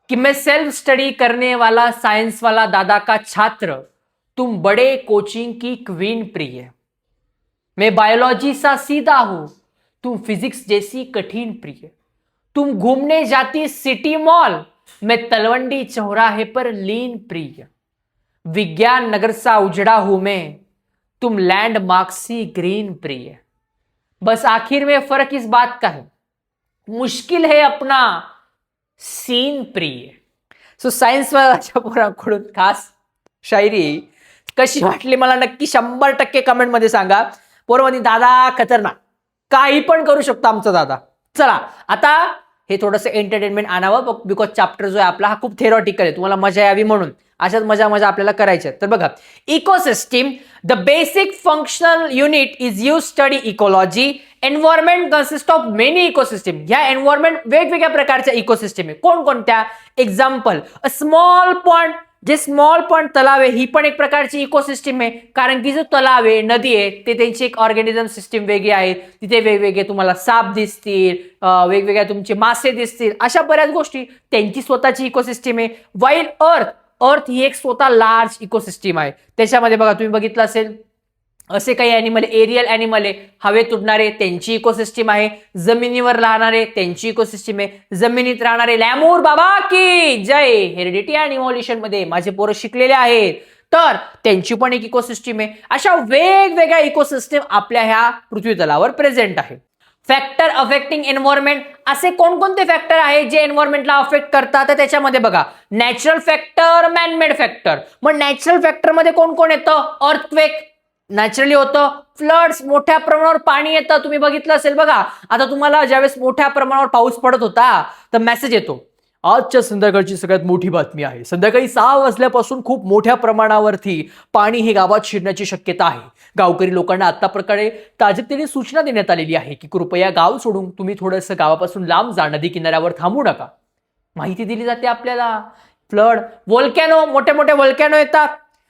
कि मैं सेल्फ स्टडी करने वाला साइंस वाला दादा का छात्र, तुम बड़े कोचिंग की क्वीन प्रिय. मैं बायोलॉजी सा सीधा हूं, तुम फिजिक्स जैसी कठिन प्रिय. तुम घूमने जाती सिटी मॉल, मैं तलवंडी चौराहे पर लीन प्रिय. विज्ञान नगर सा उजड़ा हूं मैं, तुम लैंडमार्क सी ग्रीन प्रिय. बस आखिर में फर्क इस बात का है, मुश्किल है अपना सीन प्रिय. सो सायन्स वाल्याच्या पोरांकडून खास शायरी कशी वाटली मला नक्की 100% कमेंट मध्ये सांगा. पोरमध्ये दादा खतरनाक, काही पण करू शकतो आमचा दादा. चला आता हे थोडंसं एंटरटेनमेंट आणावं, बिकॉज चॅप्टर जो आहे आपला हा खूप थेरॉटिकल आहे, तुम्हाला मजा यावी म्हणून अशाच मजा आपल्याला करायच्या. तर बघा, ecosystem the basic functional unit is use study ecology. Environment consist of many ecosystem. ह्या एन्व्हायरमेंट वेगवेगळ्या प्रकारच्या इकोसिस्टीम आहे. कोणकोणत्या, एक्झाम्पल अ स्मॉल पॉन्ड. जे स्मॉल पॉन्ड तलाव आहे ही पण एक प्रकारची इकोसिस्टीम आहे, कारण की जो तलाव आहे, नदी आहे, ते त्यांची एक ऑर्गॅनिझम सिस्टीम वेगळी आहे. तिथे वेगवेगळे तुम्हाला साप दिसतील, वेगवेगळ्या तुमचे मासे दिसतील, अशा बऱ्याच गोष्टी त्यांची स्वतःची इकोसिस्टीम आहे. वाईल अर्थ ही एक स्वतः लार्ज इकोसिस्टीम आहे. त्याच्यामध्ये बघा तुम्ही बघितलं असेल असे काही ॲनिमल, एरियल ॲनिमल आहे, हवेत उडणारे, त्यांची इकोसिस्टीम आहे. जमिनीवर राहणारे त्यांची इकोसिस्टीम आहे. जमिनीत राहणारे लॅमूर बाबा की जय, हेरिडिटी आणि इव्होल्युशन मध्ये माझे पोरं शिकलेले आहेत, तर त्यांची पण एक इकोसिस्टीम आहे. अशा वेगवेगळ्या इकोसिस्टीम आपल्या ह्या पृथ्वी तलावर प्रेझेंट आहे. फॅक्टर अफेक्टिंग एन्व्हायरमेंट, असे कोणकोणते फॅक्टर आहेत जे एन्व्हायरमेंटला अफेक्ट करतात? तर त्याच्यामध्ये बघा, नॅचरल फॅक्टर, मॅनमेड फॅक्टर. मग नॅचरल फॅक्टर मध्ये कोण कोण येतं? अर्थक्वेक नॅचरली होतं, फ्लड्स मोठ्या प्रमाणावर पाणी येतं, तुम्ही बघितलं असेल बघा. आता तुम्हाला ज्यावेळेस मोठ्या प्रमाणावर पाऊस पडत होता तर मेसेज येतो, आजच्या संध्याकाळची सगळ्यात मोठी बातमी आहे, संध्याकाळी 6 वाजल्यापासून खूप मोठ्या प्रमाणावरती पाणी हे गावात शिरण्याची शक्यता आहे. गावकरी लोकांना आता प्रकारे ताजेतने सूचना देण्यात आलेली आहे की कृपया गाव सोडून तुम्ही थोडंसं गावापासून लांब जा, नदी किनाऱ्यावर थांबू नका. माहिती दिली जाते आपल्याला. फ्लड, व्होल्कॅनो, मोठे मोठे व्होल्कॅनो येतात.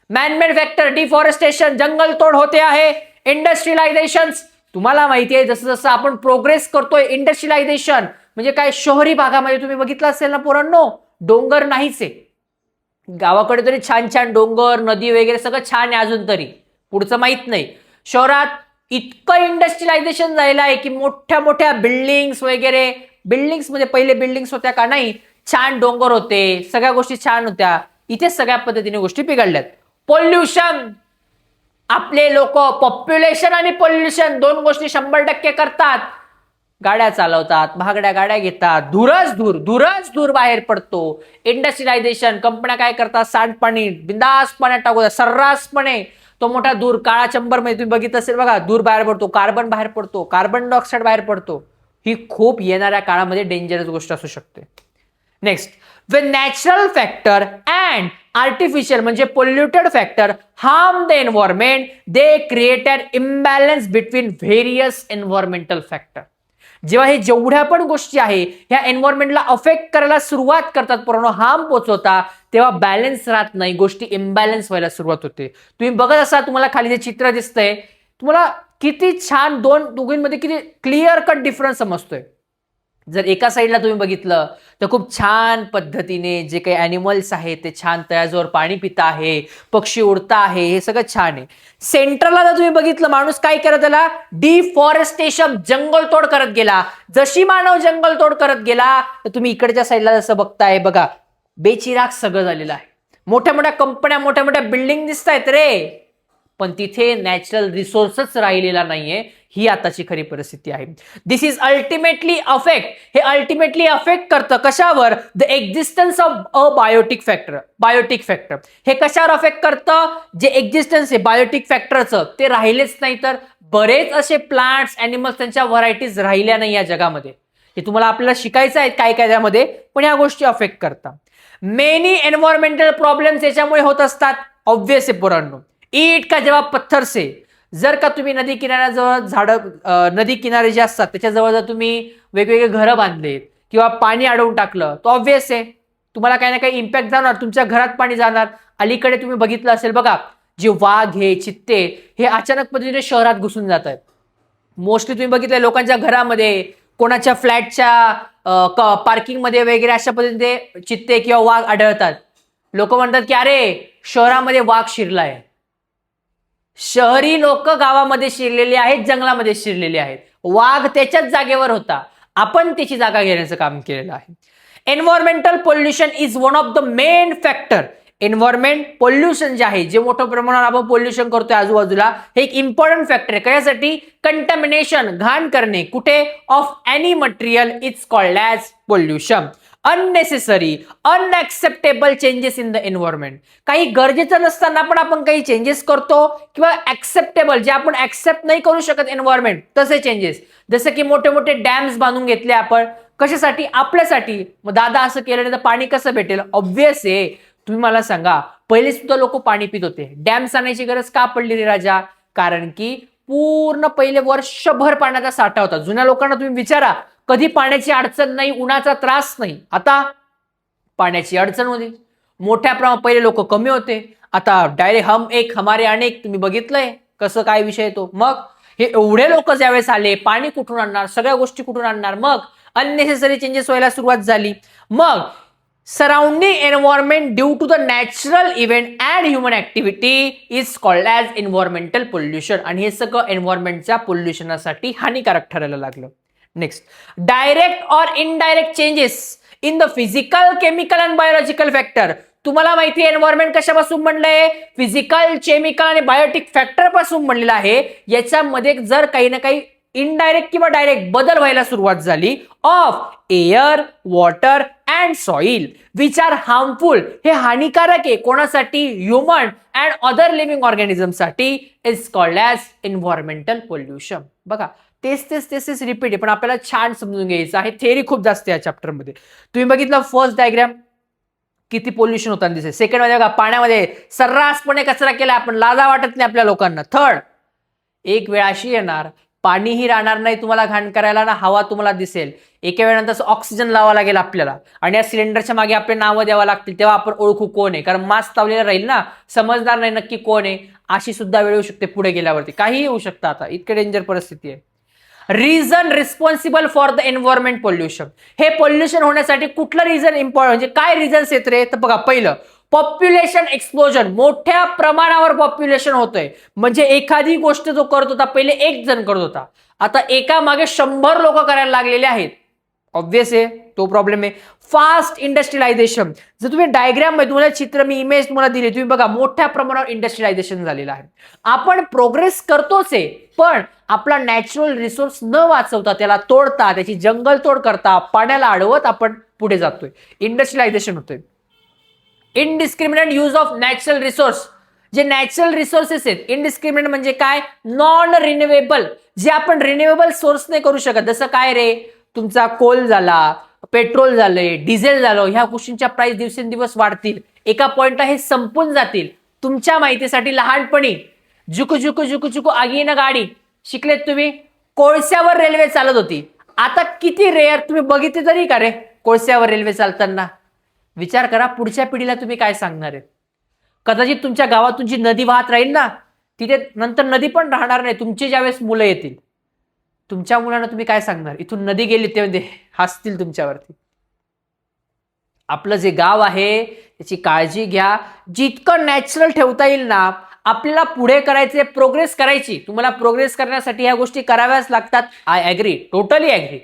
मॅनमेड फॅक्टर, डिफॉरेस्टेशन, जंगल तोड होते आहे. इंडस्ट्रियलायझेशन, तुम्हाला माहिती आहे जसं जसं आपण प्रोग्रेस करतोय, इंडस्ट्रियलायझेशन म्हणजे काय, शहरी भागामध्ये तुम्ही बघितलं असेल ना पोरांनो, डोंगर नाहीच आहे. गावाकडे तरी छान छान डोंगर, नदी वगैरे सगळं छान आहे अजून तरी, पुढचं माहित नाही. शहरात इतकं इंडस्ट्रियलायझेशन झालेलं आहे की मोठ्या मोठ्या बिल्डिंग्स वगैरे, बिल्डिंग्स मध्ये पहिले बिल्डिंग्स होत्या का? नाही, छान डोंगर होते, सगळ्या गोष्टी छान होत्या. इथे सगळ्या पद्धतीने गोष्टी बिघडल्यात. पोल्युशन, आपले लोक पॉप्युलेशन आणि पोल्युशन दोन गोष्टी 100% करतात. गाड्या चालवतात, महागड्या गाड्या घेतात, धूरच धूर बाहेर पडतो. इंडस्ट्रियलायझेशन, कंपन्या काय करतात, सांडपाणी बिंदास पाण्यात टाकतात सर्रासपणे. तो मोठा धूर, काळा चंबर मध्ये तुम्ही बघितलं असेल बघा, धूर बाहेर पडतो, कार्बन बाहेर पडतो, कार्बन डायऑक्साईड बाहेर पडतो. ही खूप येणाऱ्या काळामध्ये डेंजरस गोष्ट असू शकते. Next, when natural factor and artificial म्हणजे polluted factor harm the environment, they create an imbalance between various environmental factor. जेव्हा हे जेवढ्या पण गोष्टी आहे ह्या एन्व्हायरमेंटला अफेक्ट करायला सुरुवात करतात, पूर्ण हार्म पोहोचवता, तेव्हा बॅलन्स राहत नाही, गोष्टी इम्बॅलन्स व्हायला सुरुवात होते. तुम्ही बघत असाल, तुम्हाला खाली जे चित्र दिसतंय, तुम्हाला किती छान दोघींमध्ये किती क्लिअर कट डिफरन्स समजतोय. जर एका साईडला तुम्ही बघितलं तर खूप छान पद्धतीने जे काही ॲनिमल्स आहेत ते छान तळ्याजवळ पाणी पिता आहे, पक्षी उडता आहे, हे सगळं छान आहे. सेंटरला जर तुम्ही बघितलं, माणूस काय करत गेला, डिफॉरेस्टेशन, जंगलतोड करत गेला. जशी मानव जंगलतोड करत गेला तर तुम्ही इकडच्या साईडला जसं बघताय बघा, बेचिराग सगळं झालेलं आहे. मोठ्या मोठ्या कंपन्या, मोठ्या मोठ्या बिल्डिंग दिसत आहेत रे, पण तिथे नॅचरल रिसोर्सच राहिलेला नाहीये. ही आताची खरी परिस्थिती आहे. दिस इज अल्टिमेटली अफेक्ट, हे अल्टिमेटली अफेक्ट करतं कशावर, the existence of abiotic factor. हे कशावर अफेक्ट करतं, जे एक्झिस्टन्स आहे बायोटिक फॅक्टरचं ते राहिलेच नाही, तर बरेच असे प्लांट्स, ॲनिमल्स, त्यांच्या व्हरायटीज राहिल्या नाही या जगामध्ये. हे तुम्हाला आपल्याला शिकायचं आहे काय काय त्यामध्ये, पण या गोष्टी अफेक्ट करतात. मेनी एन्व्हायरमेंटल प्रॉब्लेम्स याच्यामुळे होत असतात. ऑब्व्हियस आहे पोरांनो, ईट का जवाब पत्थर से. जर का तुम्ही नदी किनाऱ्याजवळ झाडं, नदी किनारे जे असतात त्याच्याजवळ जर तुम्ही वेगवेगळे घरं बांधलेत किंवा पाणी अडवून टाकलं तर ऑब्व्हियस आहे तुम्हाला काही ना काही इम्पॅक्ट जाणार, तुमच्या घरात पाणी जाणार. अलीकडे तुम्ही बघितलं असेल बघा, जे वाघ हे, चित्ते हे अचानक पद्धतीने शहरात घुसून जात आहेत. मोस्टली तुम्ही बघितलं लोकांच्या घरामध्ये, कोणाच्या फ्लॅटच्या पार्किंगमध्ये वगैरे अशा पद्धतीने चित्ते किंवा वाघ आढळतात. लोक म्हणतात की अरे शहरामध्ये वाघ शिरलाय. शहरी लोक गावामध्ये शिरलेले आहेत, जंगलामध्ये शिरलेले आहेत. वाघ त्याच्याच जागेवर होता, आपण त्याची जागा घेण्याचं काम केलेलं आहे. Environmental pollution is one of the main factor. Environment pollution जे आहे, जे मोठ्या प्रमाणावर आपण पोल्युशन करतोय आजूबाजूला, हे एक इम्पॉर्टंट फॅक्टर आहे. कशासाठी? कंटॅमिनेशन, घाण करणे, कुठे, of any material is called as pollution. Unnecessary, unacceptable changes in the environment. काही गरजेचं नसताना पण आपण काही चेंजेस करतो, किंवा ऍक्सेप्टेबल, जे आपण ऍक्सेप्ट नाही करू शकत एन्व्हायरमेंट, तसे चेंजेस. जसं की मोठे मोठे डॅम्स बांधून घेतले आपण, कशासाठी? आपल्यासाठी. मग दादा असं केलं तर पाणी कसं भेटेल? ऑब्व्हियस आहे. तुम्ही मला सांगा, पहिले सुद्धा लोक पाणी पित होते, डॅम्स आणायची गरज का पडली रे राजा? कारण की पूर्ण पहिले वर्षभर पाण्याचा साठा होता. जुन्या लोकांना तुम्ही विचारा, कधी पाण्याची अडचण नाही, उन्हाचा त्रास नाही. आता पाण्याची अडचण होती. मोठ्या प्रमाणात पहिले लोक कमी होते, आता डायरेक्ट हम एक हमारे अनेक. तुम्ही बघितलंय कसं काय विषय तो. मग हे एवढे लोक ज्यावेळेस आले, पाणी कुठून आणणार, सगळ्या गोष्टी कुठून आणणार? मग अननेसेसरी चेंजेस व्हायला सुरुवात झाली. मग surrounding environment due to the natural event and human activity is called as environmental pollution. आणि हे सगळं एन्व्हायरमेंटच्या पोल्युशनासाठी हानिकारक ठरायला लागलं. नेक्स्ट, डायरेक्ट और indirect changes in the physical, chemical and biological factor. तुम्हाला माहिती आहे एन्व्हायरमेंट कशापासून बनलंय? फिजिकल, केमिकल आणि बायोटिक फॅक्टर पासून बनलेलं आहे. याच्यामध्ये जर काही ना काही इनडायरेक्ट किंवा डायरेक्ट बदल व्हायला सुरुवात झाली of air, water and soil which are harmful. हे हानिकारक आहे कोणासाठी? ह्युमन अँड अदर लिव्हिंग ऑर्गॅनिझमसाठी. Is called as environmental pollution. बघा तेच रिपीट आहे, पण आपल्याला छान समजून घ्यायचं आहे. थेअरी खूप जास्त आहे या चॅप्टरमध्ये. तुम्ही बघितलं फर्स्ट डायग्राम किती पोल्युशन होताना दिसेल. सेकंड मध्ये बघा पाण्यामध्ये सर्रासपणे कचरा केला आपण, लाजा वाटत नाही आपल्या लोकांना. थर्ड, एक वेळ अशी येणार पाणीही राहणार नाही तुम्हाला घाण करायला ना हवा तुम्हाला दिसेल. एका वेळानंतर ऑक्सिजन लावा लागेल आपल्याला आणि या सिलेंडरच्या मागे आपले नावं द्यावं लागतील, तेव्हा आपण ओळखू कोण आहे. कारण मास्क लावलेला राहील ना, समजणार नाही नक्की कोण आहे. अशी सुद्धा वेळ येऊ शकते पुढे गेल्यावरती, काहीही होऊ शकतं. आता इतके डेंजर परिस्थिती आहे. Reason responsible for the environment pollution. हे पोल्युशन होण्यासाठी कुठलं रिझन इम्पॉर्टंट, म्हणजे काय रिझन्स येत रे? तर बघा पहिलं पॉप्युलेशन एक्सप्लोजन. मोठ्या प्रमाणावर पॉप्युलेशन होतंय. म्हणजे एखादी गोष्ट जो करत होता पहिले एक जण करत होता, आता एका मागे 100 लोक करायला लागलेले आहेत. ऑब्व्हियस आहे तो प्रॉब्लेम आहे. Fast industrialisation. जर तुम्ही डायग्राम मध्ये तुम्हाला चित्र मी इमेज तुम्हाला दिली, तुम्ही बघा मोठ्या प्रमाणावर इंडस्ट्रियलायझेशन झालेलं आहे. आपण प्रोग्रेस करतोच आहे, पण आपला नॅचरल रिसोर्स न वाचवता, त्याला तोडता, त्याची जंगल तोड करता, पाण्याला अडवत आपण पुढे जातोय. इंडस्ट्रियलायझेशन होतोय. Indiscriminate use of natural resource. जे नॅचरल रिसोर्सेस आहेत इनडिस्क्रिमिनेट म्हणजे काय? Non renewable. जे आपण रिन्युएबल सोर्स नाही करू शकत. जसं काय रे, तुमचा कोल झाला, पेट्रोल झालंय, डिझेल झालं, ह्या गोष्टींच्या प्राइस दिवसेंदिवस वाढतील. एका पॉइंटला हे संपून जातील. तुमच्या माहितीसाठी लहानपणी जुकू आगीनं गाडी शिकलेत तुम्ही. कोळश्यावर रेल्वे चालत होती. आता किती रेअर तुम्ही बघितले तरी का रे कोळश्यावर रेल्वे चालताना? विचार करा पुढच्या पिढीला तुम्ही काय सांगणार आहे. कदाचित तुमच्या गावातून जी नदी वाहत राहील ना, तिथे नंतर नदी पण राहणार नाही. तुमची ज्यावेळेस मुलं येतील, तुमच्या मुलांना तुम्ही काय सांगणार? इथून नदी गेली ते हसतील तुमच्यावरती. आपलं जे गाव आहे त्याची काळजी घ्या. जितकं नॅचरल ठेवता येईल ना, आपल्याला पुढे करायचे, प्रोग्रेस करायची. तुम्हाला प्रोग्रेस करण्यासाठी ह्या गोष्टी कराव्याच लागतात. I agree, totally agree.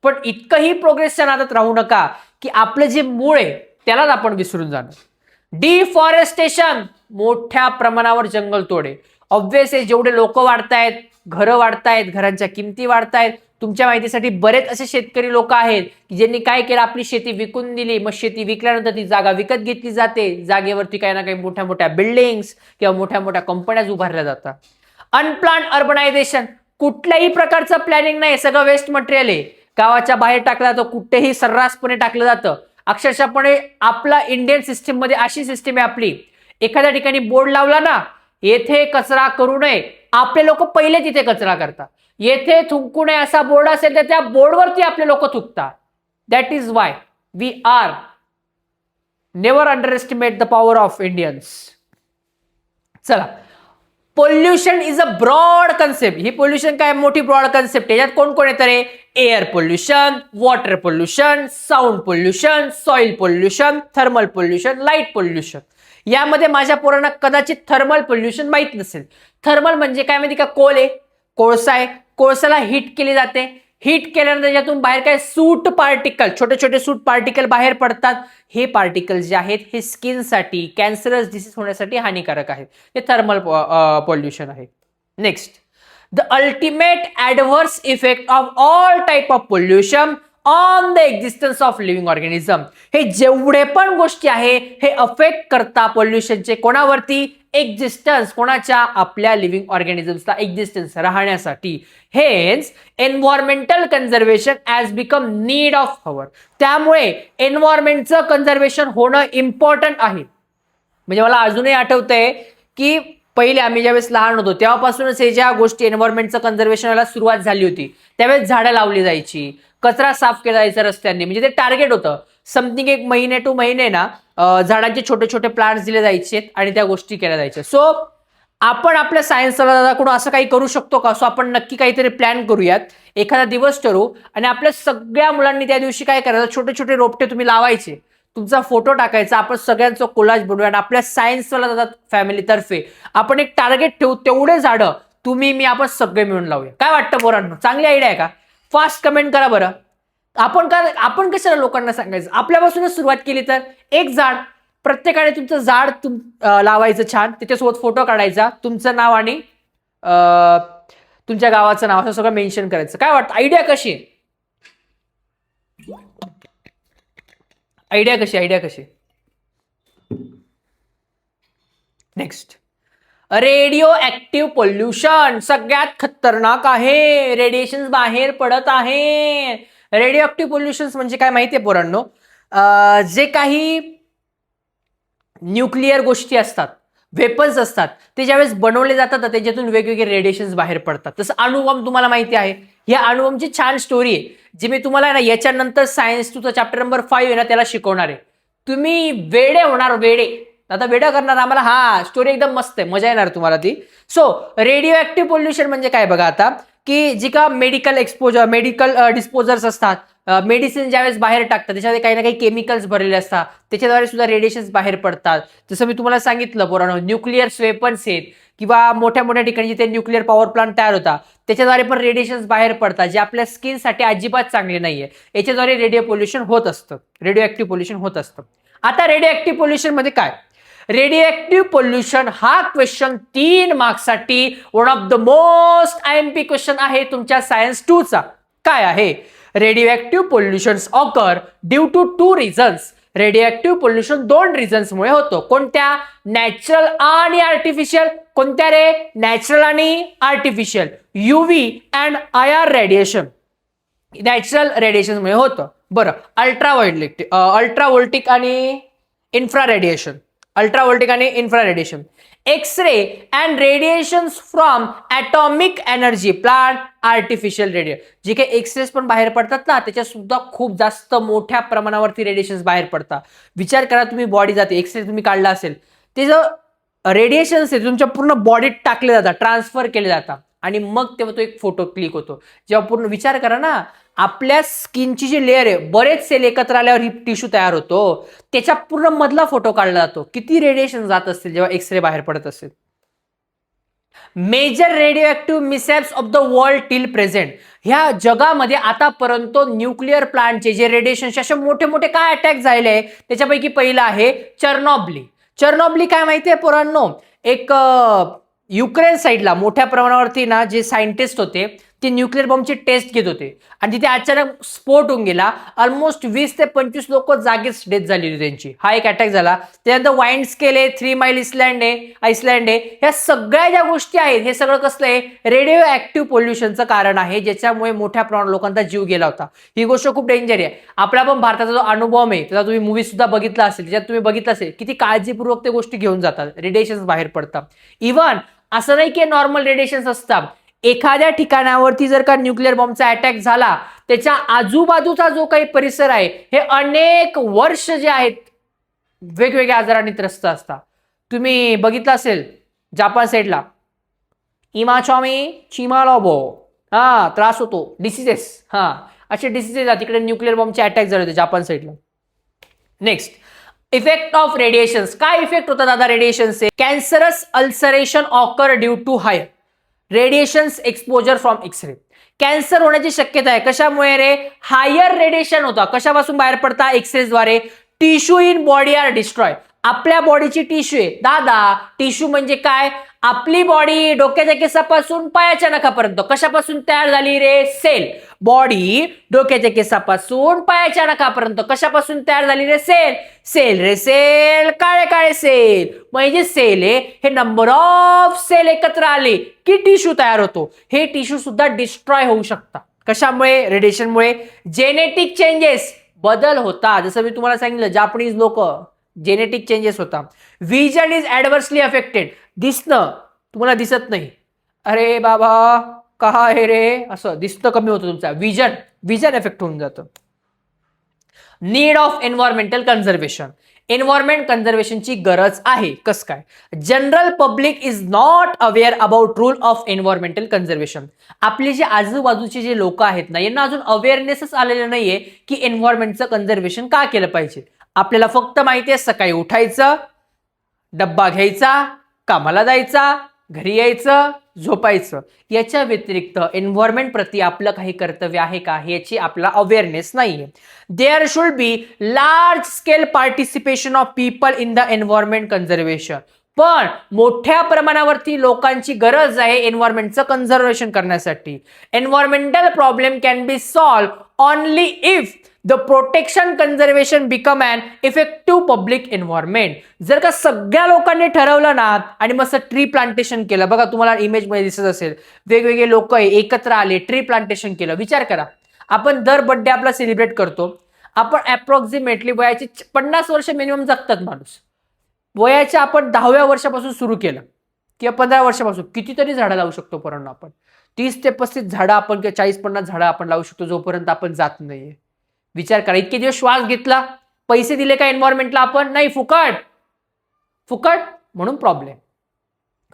पण इतकंही प्रोग्रेसच्या नादात राहू नका की आपलं जे मूळ आहे त्यालाच आपण विसरून जाणं. डिफॉरेस्टेशन. मोठ्या प्रमाणावर जंगल तोडे. ऑब्व्हियस आहे, जेवढे लोक वाढतायत, घरं वाढतायत, घरांच्या किमती वाढतायत. तुमच्या माहितीसाठी बरेच असे शेतकरी लोक आहेत की ज्यांनी काय केलं, आपली शेती विकून दिली. मग शेती विकल्यानंतर ती जागा विकत घेतली जाते. जागेवरती काही ना काही मोठ्या मोठ्या बिल्डिंग्स किंवा मोठ्या मोठ्या कंपन्याज उभारल्या जातात. Unplanned urbanization. कुठल्याही प्रकारचं प्लॅनिंग नाही, सगळं वेस्ट मटेरियल आहे. गावाच्या बाहेर टाकलं जातं, कुठेही सर्रासपणे टाकलं जातं. अक्षरशःपणे आपला इंडियन सिस्टीम मध्ये अशी सिस्टीम आहे आपली, एखाद्या ठिकाणी बोर्ड लावला ना, येथे कचरा करू नये, आपले लोक पहिले तिथे कचरा करतात. येथे थुंकू नये असा बोर्ड असेल तर त्या बोर्डवरती आपले लोक थुंकतात. That is why we are never underestimate the power of Indians. चला, pollution is a broad concept. ही पोल्युशन काय मोठी ब्रॉड कन्सेप्ट आहे. यात कोण कोण येतं रे? Air pollution, water pollution, sound pollution, soil pollution, thermal pollution, light pollution. यामध्ये माझ्या पोरांना कदाचित थर्मल पोल्युशन माहित नसेल. थर्मल म्हणजे काय माहिती का? कोल आहे, कोळसा आहे. कोळसाला हीट केली जाते. हीट केल्यानंतर त्याच्यातून बाहेर काय सूट पार्टिकल, छोटे छोटे सूट पार्टिकल बाहेर पडतात. हे पार्टिकल जे आहेत हे स्किनसाठी, कॅन्सरस डिसीज होण्यासाठी हानिकारक आहेत. हे थर्मल पोल्युशन आहे. Next, the ultimate adverse effect of all type of pollution on the existence of living organism. हे जेवढे पण गोष्टी आहे हे अफेक्ट करता पोल्युशनचे कोणावरती? एक्झिस्टन्स. कोणाच्या? आपल्या लिव्हिंग ऑर्गॅनिझम्सला एक्झिस्टन्स राहण्यासाठी. Hence environmental conservation has become need of hour. त्यामुळे एन्व्हायरमेंटचं कन्झर्वेशन होणं इम्पॉर्टंट आहे. म्हणजे मला अजूनही आठवतंय की पहिले आम्ही ज्यावेळेस लहान होतो तेव्हापासूनच हे ज्या गोष्टी एन्व्हायरमेंटचं कन्झर्वेशन व्हायला सुरुवात झाली होती, त्यावेळेस झाडं लावली जायची, कचरा साफ केला जायचा रस्त्यांनी. म्हणजे ते टार्गेट होतं. समथिंग 1 महिने टू महिने ना झाडांचे छोटे छोटे प्लांट्स दिले जायचे आणि त्या गोष्टी केल्या जायच्या. सो आपण आपल्या सायन्स कडून असं काही करू शकतो का? सो आपण नक्की काहीतरी प्लॅन करूयात, एखादा दिवस ठरवू आणि आपल्या सगळ्या मुलांनी त्या दिवशी काय करायचं, छोटे छोटे रोपटे तुम्ही लावायचे, तुमचा फोटो टाकायचा, आपण सगळ्यांचं कोलाज बनवूया आणि आपल्या सायन्स फॅमिलीतर्फे आपण एक टार्गेट ठेवू. तेवढे झाडं तुम्ही, मी, आपण सगळे मिळून लावूया. काय वाटतं पोरांनो? चांगली आयडिया आहे का? फास्ट कमेंट करा बरं. आपण कशाला लोकांना सांगायचं? आपल्यापासूनच सुरुवात केली तर एक झाड, प्रत्येकाने तुमचं झाड लावायचं छान, त्याच्यासोबत फोटो काढायचा, तुमचं नाव आणि तुमच्या गावाचं नाव असं सगळं मेन्शन करायचं. काय वाटतं, आयडिया कशी आहे? आयडिया कशी? नेक्स्ट, रेडिओ ऍक्टिव्ह पोल्युशन सगळ्यात खतरनाक आहे. रेडिएशन बाहेर पडत आहे. रेडिओ ऍक्टिव्ह पोल्युशन म्हणजे काय माहितीये पोरांनो? जे काही न्यूक्लिअर गोष्टी असतात, वेपन्स असतात, ते ज्यावेळेस बनवले जातात ना, त्याच्यातून वेगवेगळे रेडिएशन्स बाहेर पडतात. तसं अणुबॉम्ब तुम्हाला माहिती आहे. या अणुबॉम्बची छान स्टोरी आहे, जी मी तुम्हाला ना याच्यानंतर सायन्स 2चा चॅप्टर नंबर 5 आहे ना, त्याला शिकवणार आहे. तुम्ही वेडे होणार, वेडे. आता वेडा करणार आम्हाला. हा, स्टोरी एकदम मस्त आहे, मजा येणार तुम्हाला ती. सो रेडिओ ऍक्टिव्ह पोल्युशन म्हणजे काय बघा आता, की जी का मेडिकल डिस्पोजर्स असतात, मेडिसिन ज्यावेळेस बाहेर टाकतात, त्याच्यामध्ये काही ना काही केमिकल्स भरलेले असतात, त्याच्याद्वारे सुद्धा रेडिएशन्स बाहेर पडतात. जसं मी तुम्हाला सांगितलं पोरांनो, न्यूक्लिअर वेपन्स आहेत किंवा मोठ्या मोठ्या ठिकाणी जिथे न्यूक्लिअर पॉवर प्लांट तयार होता, त्याच्याद्वारे पण रेडिएशन्स बाहेर पडतात, जे आपल्या स्किनसाठी अजिबात चांगले नाहीये. याच्याद्वारे रेडिओ पोल्युशन होत असतं, रेडिओ ऍक्टिव्ह पोल्युशन होत असतं. आता रेडिओ ऍक्टिव्ह पोल्युशन मध्ये काय? रेडिओ ऍक्टिव्ह पोल्युशन हा क्वेश्चन 3 मार्क्ससाठी one of the most IMP question आहे तुमच्या सायन्स 2चा. काय आहे? Radioactive pollutions occur due to 2 reasons. Radioactive pollution 2 रिझन्समुळे होतो. कोणत्या? नॅचरल आणि आर्टिफिशियल. कोणत्या रे? नॅचरल आणि artificial. UV and IR radiation. नॅचरल रेडिएशनमुळे होतं. बरं, अल्ट्राव्होल्टिक आणि इन्फ्रा रेडिएशन. अल्ट्राव्होल्टिक आणि infra radiation. X-ray and radiation from atomic energy plant. Artificial radiation. जे काही एक्सरेस पण बाहेर पडतात ना, त्याच्यात सुद्धा खूप जास्त मोठ्या प्रमाणावरती रेडिएशन बाहेर पडतात. विचार करा, तुम्ही बॉडी जाते, एक्सरे तुम्ही काढला असेल, ते जो रेडिएशन्स आहे तुमच्या पूर्ण बॉडीत टाकले जातात, ट्रान्सफर केले जातात, आणि मग तेव्हा तो एक फोटो क्लिक होतो. जेव्हा पूर्ण विचार करा ना, आपल्या स्किनची जी लेअर आहे, बरेच सेल एकत्र आल्यावर ही टिश्यू तयार होतो, त्याच्या पूर्ण मधला फोटो काढला जातो. किती रेडिएशन जात असतील जेव्हा एक्सरे बाहेर पडत असेल. Major radioactive mishaps of the world till present. ह्या जगामध्ये आतापर्यंत न्यूक्लिअर प्लांटचे जे रेडिएशन असे मोठे मोठे काय अटॅक झाले, त्याच्यापैकी पहिला आहे चर्नोबिली. चर्नोबिली काय माहितीये पोरांनो? एक युक्रेन साईडला मोठ्या प्रमाणावरती ना जे सायंटिस्ट होते, ते न्यूक्लिअर बॉम्बची टेस्ट घेत होते आणि तिथे अचानक स्फोट होऊन गेला. ऑलमोस्ट 20 ते 25 लोक जागीच डेथ झाली होती त्यांची. हा एक अटॅक झाला. त्यानंतर वाईन स्केल आहे, 3 माइल आइसलँड आहे. ह्या सगळ्या ज्या गोष्टी आहेत, हे सगळं कसलं आहे? रेडिओ ऍक्टिव्ह पोल्युशनचं कारण आहे, ज्याच्यामुळे मोठ्या प्रमाणात लोकांचा जीव गेला होता. ही गोष्ट खूप डेंजर आहे. आपला पण भारताचा जो अणुबॉम्ब आहे, त्याचा तुम्ही मूवी सुद्धा बघितला असेल, त्याच्यात तुम्ही बघितलं असेल किती काळजीपूर्वक ते गोष्टी घेऊन जातात, रेडिएशन बाहेर पडतात. इव्हन असं नाही की नॉर्मल रेडिएशन असतात. एखाद्या ठिकाणावरती जर का न्यूक्लिअर बॉम्बचा अटॅक झाला, त्याच्या आजूबाजूचा जो काही परिसर आहे, हे अनेक वर्ष जे आहेत वेगवेगळ्या आजारांनी त्रस्त असतात. तुम्ही बघितलं असेल जापान साईडला इमाचॉमी चिमालोबो, त्रास होतो, डिसीजेस, असे डिसीजेस तिकडे न्यूक्लिअर बॉम्बचे अटॅक झाले होते जापान साईडला. Next, effect of radiations. काय इफेक्ट होतात दादा रेडिएशनचे? Cancerous ulceration occur due to higher radiations exposure from X-ray. Cancer होण्याची शक्यता आहे. कशामुळे रे? हायर रेडिएशन होता. कशापासून बाहेर पडता? एक्सरेद्वारे. Tissue in body are destroy. आपल्या बॉडीची टिश्यू आहे दादा. टिश्यू म्हणजे काय? आपली बॉडी डोक्याच्या केसापासून पायाच्या नखापर्यंत कशापासून तयार झाली रे? सेल. बॉडी डोक्याच्या केसापासून पायाच्या नखापर्यंत कशापासून तयार झाली रे? सेल. सेल रे सेल, काळे काळे सेल. म्हणजे सेल आहे, हे नंबर ऑफ सेल एकत्र आले की टिश्यू तयार होतो. हे टिश्यू सुद्धा डिस्ट्रॉय होऊ शकतात. कशामुळे? रेडिएशनमुळे. जेनेटिक चेंजेस, बदल होता. जसं मी तुम्हाला सांगितलं, जापनीज लोक जेनेटिक चेंजेस होता. Vision is adversely affected. दिसणं तुम्हाला दिसत नाही, अरे बाबा का आहे रे, असं दिसणं कमी होतं तुमचा. विजन इफेक्ट होऊन जातं. Need of environmental conservation. Environment कन्झर्वेशनची गरज आहे. कस काय? General public is not aware about rule of environmental conservation. आपले जे आजूबाजूचे जे लोक आहेत ना, यांना अजून अवेअरनेसच आलेलं नाहीये की एन्व्हायरमेंटचं कन्झर्वेशन का केलं पाहिजे. आपल्याला फक्त माहिती आहे सकाळी उठायचं, डब्बा घ्यायचा, कामाला जायचा, घरी यायचं, झोपायचं. याच्या व्यतिरिक्त एन्व्हायरमेंट प्रती आपलं काही कर्तव्य आहे का, याची आपला अवेअरनेस नाहीये. There should be large scale participation of people in the environment conservation. पण मोठ्या प्रमाणावरती लोकांची गरज आहे एन्व्हायरमेंटचं कन्झर्वेशन करण्यासाठी. Environmental problem can be solve only if the protection conservation become an effective public environment. जर का सगळ्या लोकांनी ठरवलं ना आणि मस्त ट्री प्लांटेशन केलं, बघा तुम्हाला इमेजमध्ये दिसत असेल वेगवेगळे लोक एकत्र आले, ट्री प्लांटेशन केलं. विचार करा, आपण दर बर्थडे आपला सेलिब्रेट करतो. आपण अप्रॉक्सिमेटली वयाची 50 वर्ष मिनिमम जगतात माणूस. वयाच्या आपण 10व्या वर्षापासून सुरू केलं किंवा 15 वर्षापासून कितीतरी झाडं लावू शकतो. परंतु आपण 30 ते 35 झाडं आपण किंवा 40-50 झाडं आपण लावू शकतो जोपर्यंत आपण जात नाहीये. विचार करा, इतके दिवस श्वास घेतला, पैसे दिले का एन्व्हायरमेंटला आपण? नाही, फुकट. फुकट म्हणून प्रॉब्लेम.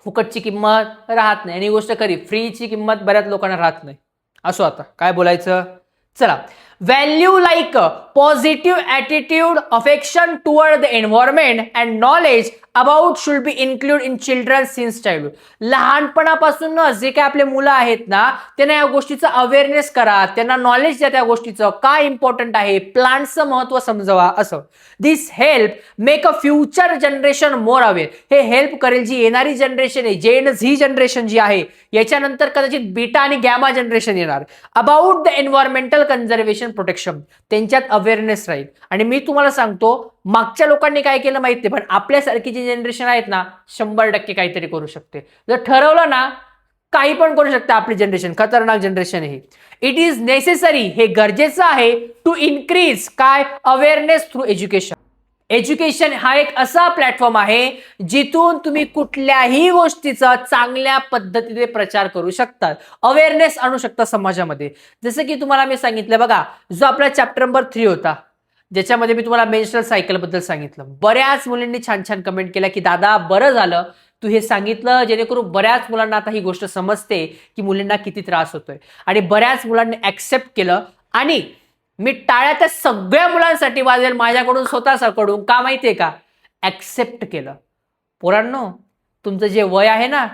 फुकटची किंमत राहत नाही आणि गोष्ट खरी, फ्रीची किंमत बऱ्याच लोकांना राहत नाही. असो, आता काय बोलायचं, चला. Value like positive attitude, affection toward the environment and knowledge about should be include in children since childhood. लहानपणापासूनच जे काही आपले मुलं आहेत ना, त्यांना या गोष्टीचं अवेअरनेस करा, त्यांना नॉलेज द्या त्या गोष्टीचं काय इम्पॉर्टंट आहे, प्लांट्सचं महत्व समजवा. असं this help make a future generation more aware. हे हेल्प करेल जी येणारी जनरेशन आहे, जेन झी जनरेशन जी आहे, याच्यानंतर कदाचित बीटा आणि गॅमा जनरेशन येणार, about the environmental conservation protection. त्यांच्यात अवेअरनेस राहील. आणि मी तुम्हाला सांगतो, मागच्या लोकांनी काय केलं माहिती नाही, पण आपल्यासारखी जी जनरेशन आहेत ना, 100% काहीतरी करू शकते. जर ठरवलं ना, काही पण करू शकते आपली जनरेशन. खतरनाक जनरेशन आहे. इट इज नेसेसरी, हे गरजेचं आहे, टू इन्क्रीज काय अवेअरनेस थ्रू एज्युकेशन. एज्युकेशन हा एक असा प्लॅटफॉर्म आहे जिथून तुम्ही कुठल्याही गोष्टीचा चांगल्या पद्धतीने प्रचार करू शकतात, अवेअरनेस आणू शकता समाजामध्ये. जसं की तुम्हाला मी सांगितलं बघा, जो आपला चॅप्टर नंबर 3 होता, ज्याच्यामध्ये मी तुम्हाला मेन्स्ट्रुअल सायकल बद्दल सांगितलं. बऱ्याच मुलींनी छान छान कमेंट केल्या की दादा बरं झालं तू हे सांगितलं, जेणेकरून बऱ्याच मुलांना आता ही गोष्ट समजते की मुलींना किती त्रास होतोय. आणि बऱ्याच मुलांनी ऍक्सेप्ट केलं आणि मी टाळ्या त्या सगळ्या मुलांसाठी वाजेल माझ्याकडून स्वतःकडून. का माहितीये का? ऍक्सेप्ट केलं. पोरांनो, तुमचं जे वय आहे ना,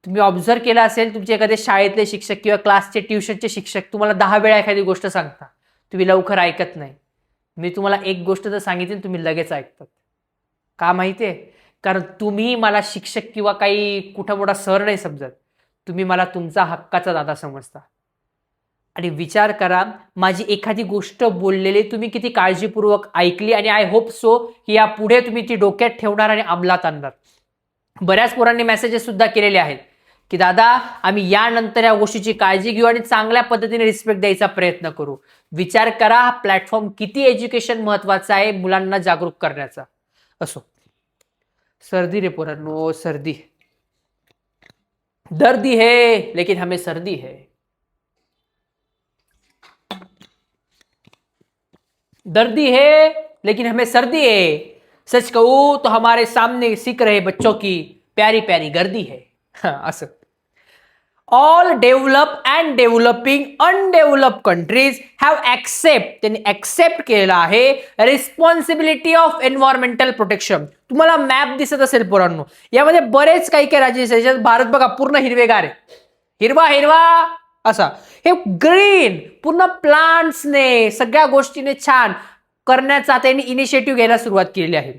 तुम्ही ऑब्झर्व केलं असेल, तुमचे एखादे शाळेतले शिक्षक किंवा क्लासचे ट्युशनचे शिक्षक तुम्हाला 10 वेळा एखादी गोष्ट सांगता, तुम्ही लवकर ऐकत नाही. मी तुम्हाला एक गोष्ट जर सांगितली तुम्ही लगेच ऐकतात. का माहितीये? कारण तुम्ही मला शिक्षक किंवा काही कुठं मोठा सर नाही समजत, तुम्ही मला तुमचा हक्काचा दादा समजता. आणि विचार करा, माझी एखादी गोष्ट बोललेली तुम्ही किती काळजीपूर्वक ऐकली आणि आय होप सो की या पुढे तुम्ही ती डोक्यात ठेवणार आणि अंमलात आणणार. बऱ्याच पोरांनी मेसेजेस सुद्धा केलेले आहेत की दादा आम्ही यानंतर या गोष्टीची काळजी घेऊ आणि चांगल्या पद्धतीने रिस्पेक्ट द्यायचा प्रयत्न करू. विचार करा, हा प्लॅटफॉर्म किती एज्युकेशन महत्वाचा आहे मुलांना जागरूक करण्याचा. असो, सर्दी रे पोरांनो, सर्दी. दर्दी है लेकिन हमें सर्दी है. दर्दी है लेकिन हमें सर्दी है. सच कहूं तो हमारे सामने सीख रहे बच्चों की प्यारी प्यारी गर्दी है. असं. All develop and developing undevelop countries have त्यांनी ऍक्सेप्ट केलेला आहे रिस्पॉन्सिबिलिटी ऑफ एन्व्हायरमेंटल प्रोटेक्शन. तुम्हाला मॅप दिसत असेल पोरांनो, यामध्ये बरेच काही काही राज्य आहेत. भारत बघा पूर्ण हिरवेगार आहे, हिरवा हिरवा असा. हे ग्रीन पूर्ण प्लांट्सने सगळ्या गोष्टीने छान करण्याचा त्यांनी इनिशिएटिव्ह घ्यायला सुरुवात केलेली आहे.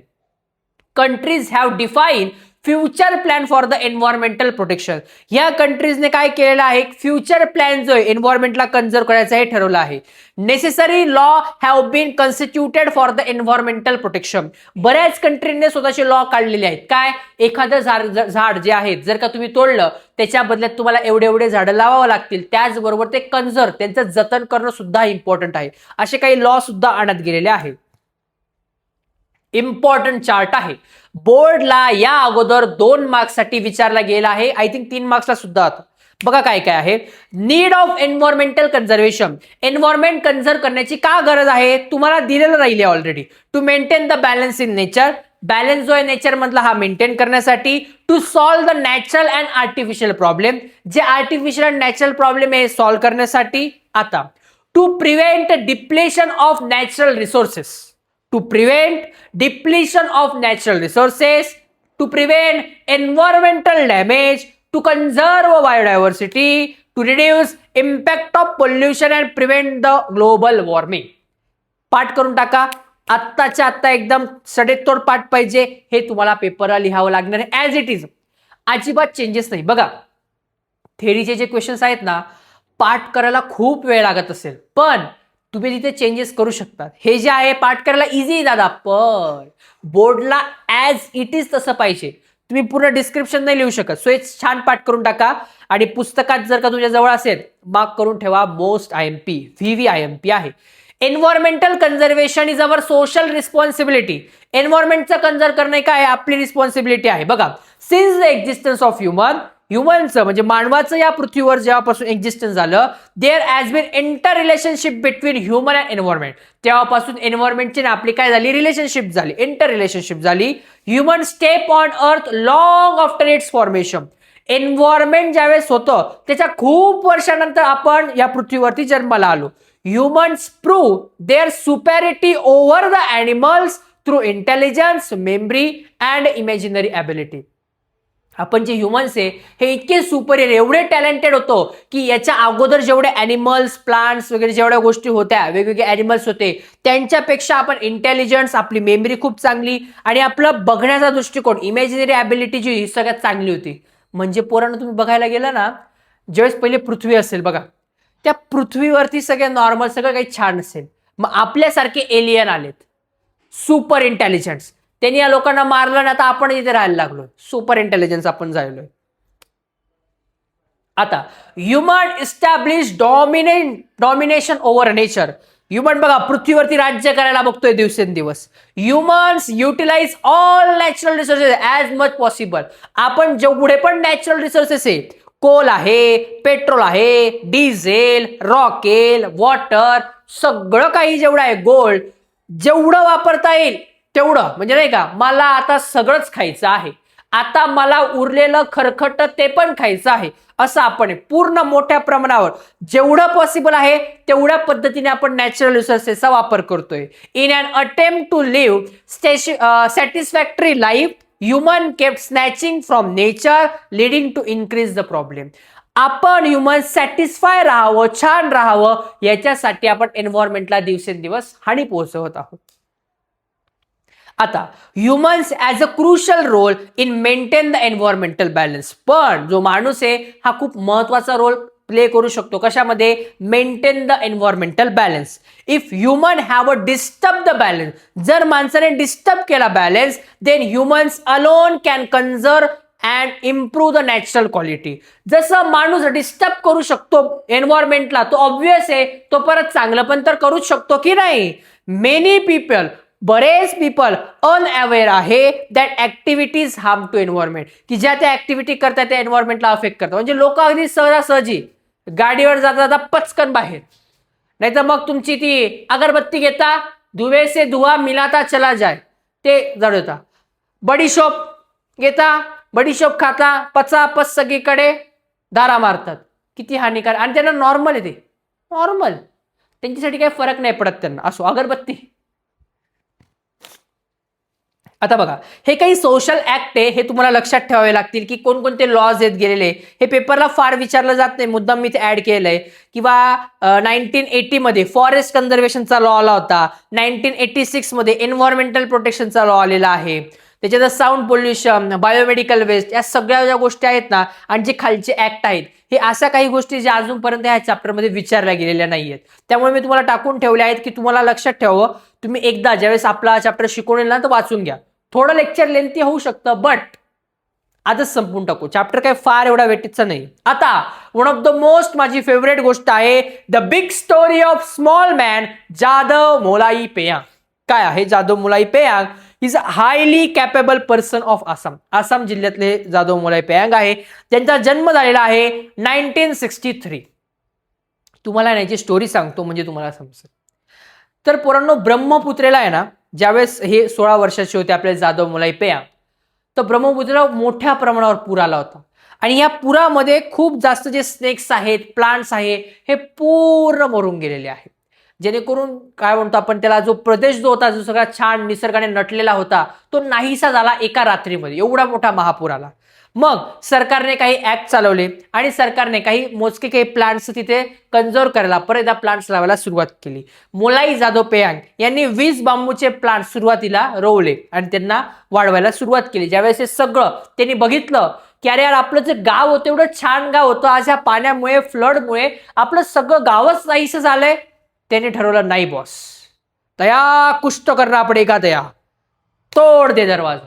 Countries have define future plan for the environmental protection. या कंट्रीजने काय केलेलं आहे, फ्युचर प्लॅन जो आहे एन्व्हायरमेंटला कन्झर्व करायचं हे ठरवलं आहे. Necessary law have been constituted for the environmental protection. बऱ्याच कंट्रीने स्वतःचे लॉ काढलेले आहेत. काय, एखादं झाड जे आहे जर का तुम्ही तोडलं, त्याच्या बदल्यात तुम्हाला एवढे एवढे झाडं लावावं लागतील. त्याचबरोबर ते कन्झर्व, त्यांचं जतन करणं सुद्धा इम्पॉर्टंट आहे. असे काही लॉ सुद्धा आणत गेलेले आहेत. इम्पॉर्टंट चार्ट आहे. बोर्डला या अगोदर 2 मार्क्ससाठी विचारला गेला आहे, आय थिंक 3 मार्क्सला सुद्धा आता. बघा काय काय आहे. Need of environmental conservation. Environment conserve करण्याची का गरज आहे तुम्हाला दिलेलं राहिले already. To maintain the balance in nature. Balance जो आहे नेचर मधला हा मेंटेन करण्यासाठी. To solve the natural and artificial problem. जे आर्टिफिशियल अँड नॅचरल प्रॉब्लेम आहे सॉल्व्ह करण्यासाठी. आता to prevent depletion of natural resources. To prevent depletion of natural resources, to prevent environmental damage, to conserve biodiversity, to reduce impact of pollution and prevent the global warming. पाठ करून टाका. आत्ताच्या आत्ता एकदम सडेतोड पाठ पाहिजे, हे तुम्हाला पेपरला लिहावं लागणार आहे ॲज इट इज. अजिबात चेंजेस नाही. बघा, थेअरीचे जे क्वेश्चन्स आहेत ना, पाठ करायला खूप वेळ लागत असेल, पण तुम्ही तिथे चेंजेस करू शकता. हे जे आहे पाठ करायला इझी दादा, पण बोर्डला ॲज इट इज तसं पाहिजे. तुम्ही पूर्ण डिस्क्रिप्शन नाही लिहू शकत. सो हे छान पाठ करून टाका. आणि पुस्तकात जर का तुमच्या जवळ असेल, मार्क करून ठेवा मोस्ट IMP, VVIMP आहे. Environmental conservation is our social responsibility. एन्व्हायरमेंटचं कन्झर्व करणं काय आपली रिस्पॉन्सिबिलिटी आहे. बघा, सिन्स द एक्झिस्टन्स ऑफ ह्युमनचं म्हणजे मानवाचं या पृथ्वीवर जेव्हापासून एक्झिस्टन्स झालं, there has been interrelationship between human and environment. तेव्हापासून एन्व्हायरमेंटची आपली काय झाली, रिलेशनशिप झाली, इंटर रिलेशनशिप झाली. Human step on earth long after its formation. Environment ज्यावेळेस होतं त्याच्या खूप वर्षानंतर आपण या पृथ्वीवरती जन्माला आलो. Humans prove their superiority over the animals through intelligence, memory and imaginary ability. आपण जे ह्युमन्स आहे हे इतके सुपरियर, एवढे टॅलेंटेड होतो की याच्या अगोदर जेवढे ॲनिमल्स, प्लांट्स वगैरे जेवढ्या गोष्टी होत्या, वेगवेगळे ॲनिमल्स होते, त्यांच्यापेक्षा आपण इंटेलिजन्स, आपली मेमरी खूप चांगली आणि आपलं बघण्याचा दृष्टिकोन, इमॅजिनरी ॲबिलिटी जी ही सगळ्यात चांगली होती. म्हणजे पोरांनो तुम्ही बघायला गेलं ना, ज्यावेळेस पहिले पृथ्वी असेल बघा, त्या पृथ्वीवरती सगळे नॉर्मल, सगळं काही छान असेल. मग आपल्यासारखे एलियन आलेत, सुपर इंटेलिजन्स. त्यांनी या लोकांना मारलं ना, तर आपण इथे राहायला लागलो, सुपर इंटेलिजन्स आपण झालोय. आता human establish domination over nature. Human बघा पृथ्वीवरती राज्य करायला बघतोय दिवसेंदिवस. Humans utilize all natural resources as much possible. आपण जेवढे पण नॅचरल रिसोर्सेस आहे, कोल आहे, पेट्रोल आहे, डिझेल, रॉकेल, वॉटर, सगळं काही जेवढं आहे, गोल्ड, जेवढं वापरता येईल तेवढं. म्हणजे नाही का, मला आता सगळंच खायचं आहे, आता मला उरलेलं खरखट ते पण खायचं आहे, असं आपण पूर्ण मोठ्या प्रमाणावर जेवढं पॉसिबल आहे तेवढ्या पद्धतीने आपण नॅचरल रिसोर्सेसचा वापर करतोय. In an attempt to live satisfactory life, human kept snatching from nature, leading to increase the problem. आपण ह्युमन सॅटिस्फाय राहावं, छान राहावं, याच्यासाठी आपण एन्व्हायरमेंटला दिवसेंदिवस हानी पोहोचवत आहोत. आता humans as a crucial role in maintain the environmental balance. पण जो माणूस आहे हा खूप महत्वाचा रोल प्ले करू शकतो कशामध्ये, maintain the environmental balance. If human have a disturb the balance, जर माणसाने डिस्टर्ब केला balance, then humans alone can conserve and improve the natural quality. जसं माणूस डिस्टर्ब करू शकतो एन्व्हायरमेंटला, तो ऑब्व्हियस आहे, तो परत चांगलं पण तर करूच शकतो की नाही. मेनी पीपल, बरेच पीपल अनअवेअर आहे that activities harm to environment, की ज्या त्या ऍक्टिव्हिटी करतात त्या एन्व्हायरमेंटला अफेक्ट करतात. म्हणजे लोक अगदी सहजासहजी गाडीवर जाता जाता पचकन बाहेर, नाहीतर मग तुमची ती अगरबत्ती घेता, धुवे से धुवा मिलाता चला जाय, ते जळवता. बडीशोप घेता, बडीशोप खाता, पचापच सगळीकडे दारा मारतात. किती हानिकारक. आणि त्यांना नॉर्मल आहे, ते नॉर्मल, त्यांच्यासाठी काही फरक नाही पडत त्यांना. असो अगरबत्ती. आता बघा, हे काही सोशल ऍक्ट आहे, हे तुम्हाला लक्षात ठेवावे लागतील की कोणकोणते लॉज येत गेलेले. हे पेपरला फार विचारलं जात नाही, मुद्दाम मी ते ऍड केलंय. किंवा 1980 मध्ये फॉरेस्ट कन्झर्वेशनचा लॉ आला होता, 1986 मध्ये एन्व्हायरमेंटल प्रोटेक्शनचा लॉ आलेला आहे. त्याच्यात साऊंड पोल्युशन, बायोमेडिकल वेस्ट, या सगळ्या ज्या गोष्टी आहेत ना, आणि जे खालचे ऍक्ट आहेत, हे अशा काही गोष्टी ज्या अजूनपर्यंत ह्या चॅप्टरमध्ये विचारल्या गेलेल्या नाहीयेत. त्यामुळे मी तुम्हाला टाकून ठेवले आहेत की तुम्हाला लक्षात ठेवावं. तुम्ही एकदा ज्यावेळेस आपला चॅप्टर शिकवून येईल ना, तर वाचून घ्या. थोडं लेक्चर लेंथी होऊ शकतं, बट आजच संपून टाकू. चॅप्टर काय फार एवढा वेटीचा नाही. आता वन ऑफ द मोस्ट माझी फेवरेट गोष्ट आहे, the big story of small man Jadav Molai Payeng. काय आहे Jadav Molai Payeng? Is a highly capable person of Assam. Assam जिल्ह्यातले जादव मोलाई पेयांग आहे. त्यांचा जन्म झालेला आहे 1963. तुम्हाला याची स्टोरी सांगतो म्हणजे तुम्हाला समजेल. तर पोरांनो, ब्रह्मपुत्रेला आहे ना, ज्यावेळेस हे 16 वर्षाचे होते आपले जादव मोलाई पेयांग, तर ब्रह्मपुत्रेला मोठ्या प्रमाणावर पूर आला होता. आणि या पुरामध्ये खूप जास्त जे स्नेक्स आहेत, प्लांट्स आहे, हे पूर्ण मरून गेलेले आहेत. जेणेकरून काय म्हणतो आपण त्याला, जो प्रदेश जो होता, जो सगळा छान निसर्गाने नटलेला होता, तो नाहीसा झाला एका रात्रीमध्ये. एवढा मोठा महापूर आला. मग सरकारने काही ऍक्ट चालवले आणि सरकारने काही मोजके काही प्लांट्स तिथे कन्झर्व करायला परत एकदा प्लांट्स लावायला सुरुवात केली. मोलाई जाधव पेयांग यांनी 20 बांबूचे प्लांट सुरुवातीला रोवले आणि त्यांना वाढवायला सुरुवात केली. ज्यावेळेस हे सगळं त्यांनी बघितलं की अरे यार आपलं जे गाव होतं एवढं छान गाव होतं, आज ह्या पाण्यामुळे फ्लडमुळे आपलं सगळं गावच नाहीसं झालंय. त्यांनी ठरवलं नाही बॉस, तया कुछ तो करना पडेगा, तया तोड दे दरवाजा.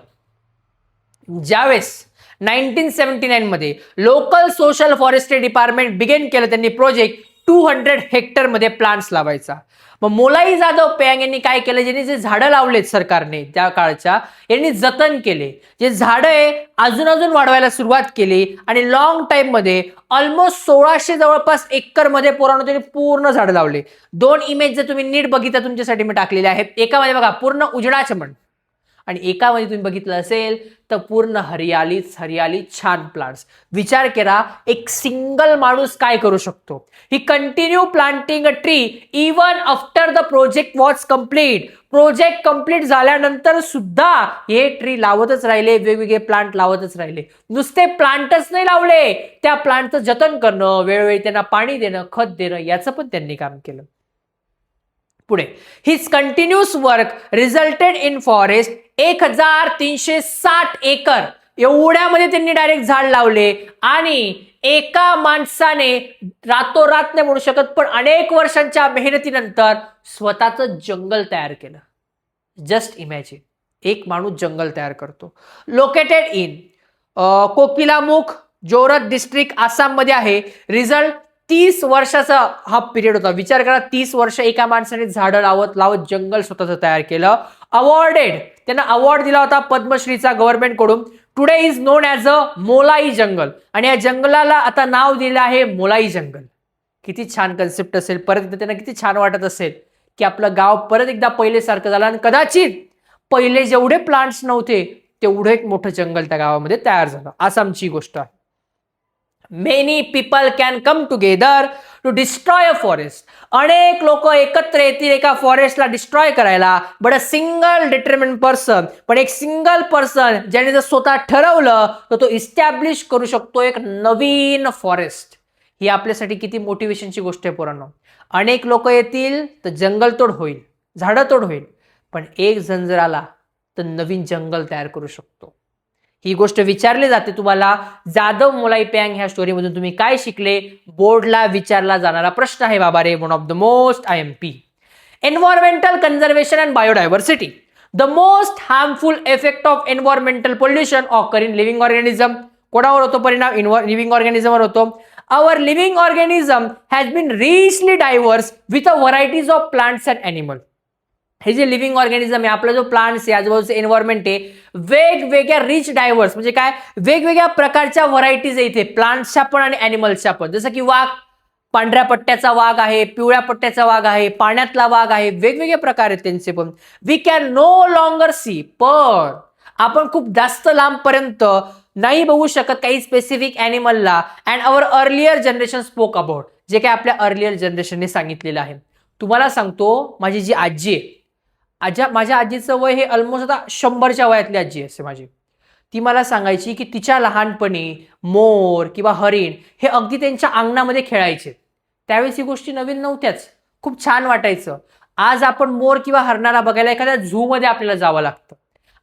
ज्यावेळेस 1979 मध्ये local social forestry department begin केलं त्यांनी प्रोजेक्ट 200 हेक्टर मध्ये प्लांट्स लावायचा. मग मोलाई जाधव पेयांग यांनी काय केलं, ज्यांनी जे झाडं लावलेत सरकारने त्या काळच्या यांनी जतन केले, जे झाडं आहे अजून वाढवायला सुरुवात केली आणि लॉंग टाइम मध्ये ऑलमोस्ट 1600 जवळपास एकर मध्ये पोरांनो त्यांनी पूर्ण झाडं लावले. 2 इमेज जर तुम्ही नीट बघितलं तुमच्यासाठी मी टाकलेले आहेत. एकामध्ये बघा पूर्ण उजडाचमन आणि एकामध्ये तुम्ही बघितलं असेल तर पूर्ण हरियालीच हरियाली, छान प्लांट्स. विचार करा एक सिंगल माणूस काय करू शकतो. He continue planting a tree even after the project was complete. Project complete झाल्यानंतर सुद्धा हे ट्री लावतच राहिले, वेगवेगळे प्लांट लावतच राहिले. नुसते प्लांटच नाही लावले, त्या प्लांटचं जतन करणं, वेळोवेळी त्यांना पाणी देणं, खत देणं, याचं पण त्यांनी काम केलं. पुढे his continuous work resulted in forest 1360 acre एवढ्यामध्ये त्यांनी डायरेक्ट झाड लावले आणि एका माणसाने रातोरात नाही म्हणू शकत पण अनेक वर्षांच्या मेहनतीनंतर स्वतःचं जंगल तयार केलं. जस्ट इमॅजिन, एक माणूस जंगल तयार करतो. Located in Kokilamukh जोरत district Assam मध्ये आहे. रिझल्ट 30 वर्षाचा हा पिरियड होता. विचार करा 30 वर्ष एका माणसाने झाडं लावत लावत जंगल स्वतःचं तयार केलं. अवॉर्डेड, त्यांना अवॉर्ड दिला होता पद्मश्रीचा गव्हर्नमेंट कडून. Today is known as a Molai jungle आणि या जंगलाला आता नाव दिलं आहे मोलाई जंगल. किती छान कन्सेप्ट असेल. परत त्यांना किती छान वाटत असेल की आपलं गाव परत एकदा पहिलेसारखं झालं आणि कदाचित पहिले जेवढे प्लांट्स नव्हते तेवढं एक मोठं जंगल त्या गावामध्ये तयार झालं. आसामची गोष्ट आहे. Many people can come together to destroy a forest. अनेक लोक एकत्र येतील एका फॉरेस्टला डिस्ट्रॉय करायला. But a single determine person, पण एक सिंगल पर्सन ज्याने जर स्वतः ठरवलं तर तो इस्टॅब्लिश करू शकतो एक नवीन फॉरेस्ट. ही आपल्यासाठी किती मोटिवेशनची गोष्ट आहे पोरांनो. अनेक लोक येतील तर जंगलतोड होईल, झाडं तोड होईल, पण एक जण जर आला तर नवीन जंगल तयार करू शकतो. ही गोष्ट विचारली जाते तुम्हाला. जाधव मोलाई पेयांग ह्या स्टोरीमधून तुम्ही काय शिकले? बोर्डला विचारला जाणारा प्रश्न आहे बाबा रे. One of the most IMP. Environmental conservation and biodiversity. The most harmful effect of environmental pollution occur in living organism. कोणावर होतो परिणाम? लिव्हिंग ऑर्गॅनिझमवर होतो. Our living organism has been richly diverse with a varieties of plants and animals. हे जे living organism आहे, आपला जो plants आहे, आजूबाजूचं एन्व्हायरमेंट आहे, वेगवेगळ्या रिच डायव्हर्स म्हणजे काय, वेगवेगळ्या प्रकारच्या व्हरायटीज आहे इथे, प्लांट्सच्या पण आणि अॅनिमल्सच्या पण. जसं की वाघ, पांढऱ्या पट्ट्याचा वाघ आहे, पिवळ्या पट्ट्याचा वाघ आहे, पाण्यातला वाघ आहे, वेगवेगळे प्रकार आहेत त्यांचे पण. We can no longer see, पण आपण खूप जास्त लांबपर्यंत नाही बघू शकत काही स्पेसिफिक ॲनिमलला. And our earlier generation spoke about, जे काय आपल्या अर्लियर जनरेशनने सांगितलेलं आहे. तुम्हाला सांगतो, माझी जी आजी आहे, माझ्या आजीचं वय हे ऑलमोस्ट आता 100च्या वयातली आजी असते माझी. ती मला सांगायची की तिच्या लहानपणी मोर किंवा हरिण हे अगदी त्यांच्या अंगणामध्ये खेळायचे. त्यावेळेस ही गोष्टी नवीन नव्हत्याच, खूप छान वाटायचं. आज आपण मोर किंवा हरणाला बघायला एखाद्या झू मध्ये आपल्याला जावं लागतं.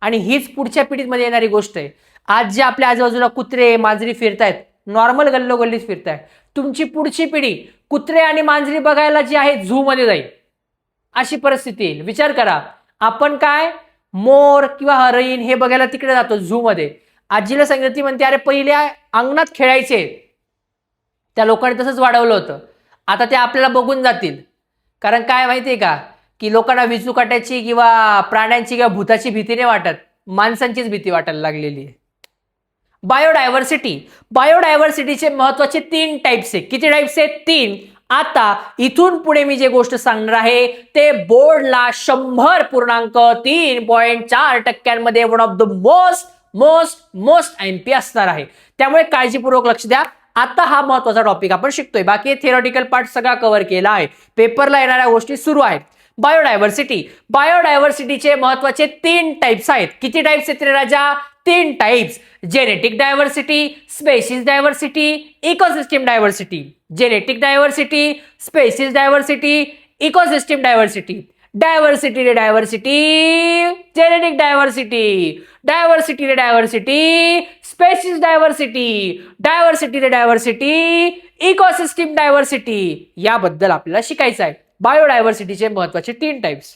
आणि हीच पुढच्या पिढीमध्ये येणारी गोष्ट आहे. आज जे आपल्या आजूबाजूला कुत्रे मांजरी फिरतायत, नॉर्मल गल्लोगल्लीत फिरतायत, तुमची पुढची पिढी कुत्रे आणि मांजरी बघायला जी आहे झू मध्ये जाईल, अशी परिस्थिती येईल. विचार करा, आपण काय मोर किंवा हरिण हे बघायला तिकडे जातो झू मध्ये. आजीला सांगितलं, ती म्हणते अरे पहिले अंगणात खेळायचे, त्या लोकांनी तसंच वाढवलं होतं, आता ते आपल्याला बघून जातील. कारण काय माहितीये का, की लोकांना विचूकाट्याची किंवा प्राण्यांची किंवा भूताची भीती नाही वाटत, माणसांचीच भीती वाटायला लागलेली आहे. बायोडायव्हर्सिटी. बायोडायव्हर्सिटीचे महत्वाचे 3 टाइप्स आहे. किती टाइप्स आहेत? 3. आता इथून पुढे मी जे गोष्ट सांगणार आहे ते बोर्डला 100.3.4% one of the most IMP असणार आहे. त्यामुळे काळजीपूर्वक लक्ष द्या. आता हा महत्वाचा टॉपिक आपण शिकतोय. बाकी थिअरॉटिकल पार्ट सगळा कव्हर केला आहे, पेपरला येणाऱ्या गोष्टी सुरू आहेत. बायोडायव्हर्सिटी. बायोडायव्हर्सिटीचे महत्वाचे 3 टाइप्स आहेत. किती टाइप्स आहेत रे राजा? 3 types. Genetic diversity, species diversity, ecosystem diversity. Genetic diversity, species diversity, ecosystem diversity. Diversity रे डायव्हर्सिटी, जेनेटिक डायव्हर्सिटी, डायव्हर्सिटी रे डायव्हर्सिटी, स्पेशीज डायव्हर्सिटी, डायव्हर्सिटी रे डायव्हर्सिटी, इकोसिस्टम डायव्हर्सिटी. याबद्दल आपल्याला शिकायचं आहे. बायोडायव्हर्सिटीचे महत्वाचे 3 टाइप्स.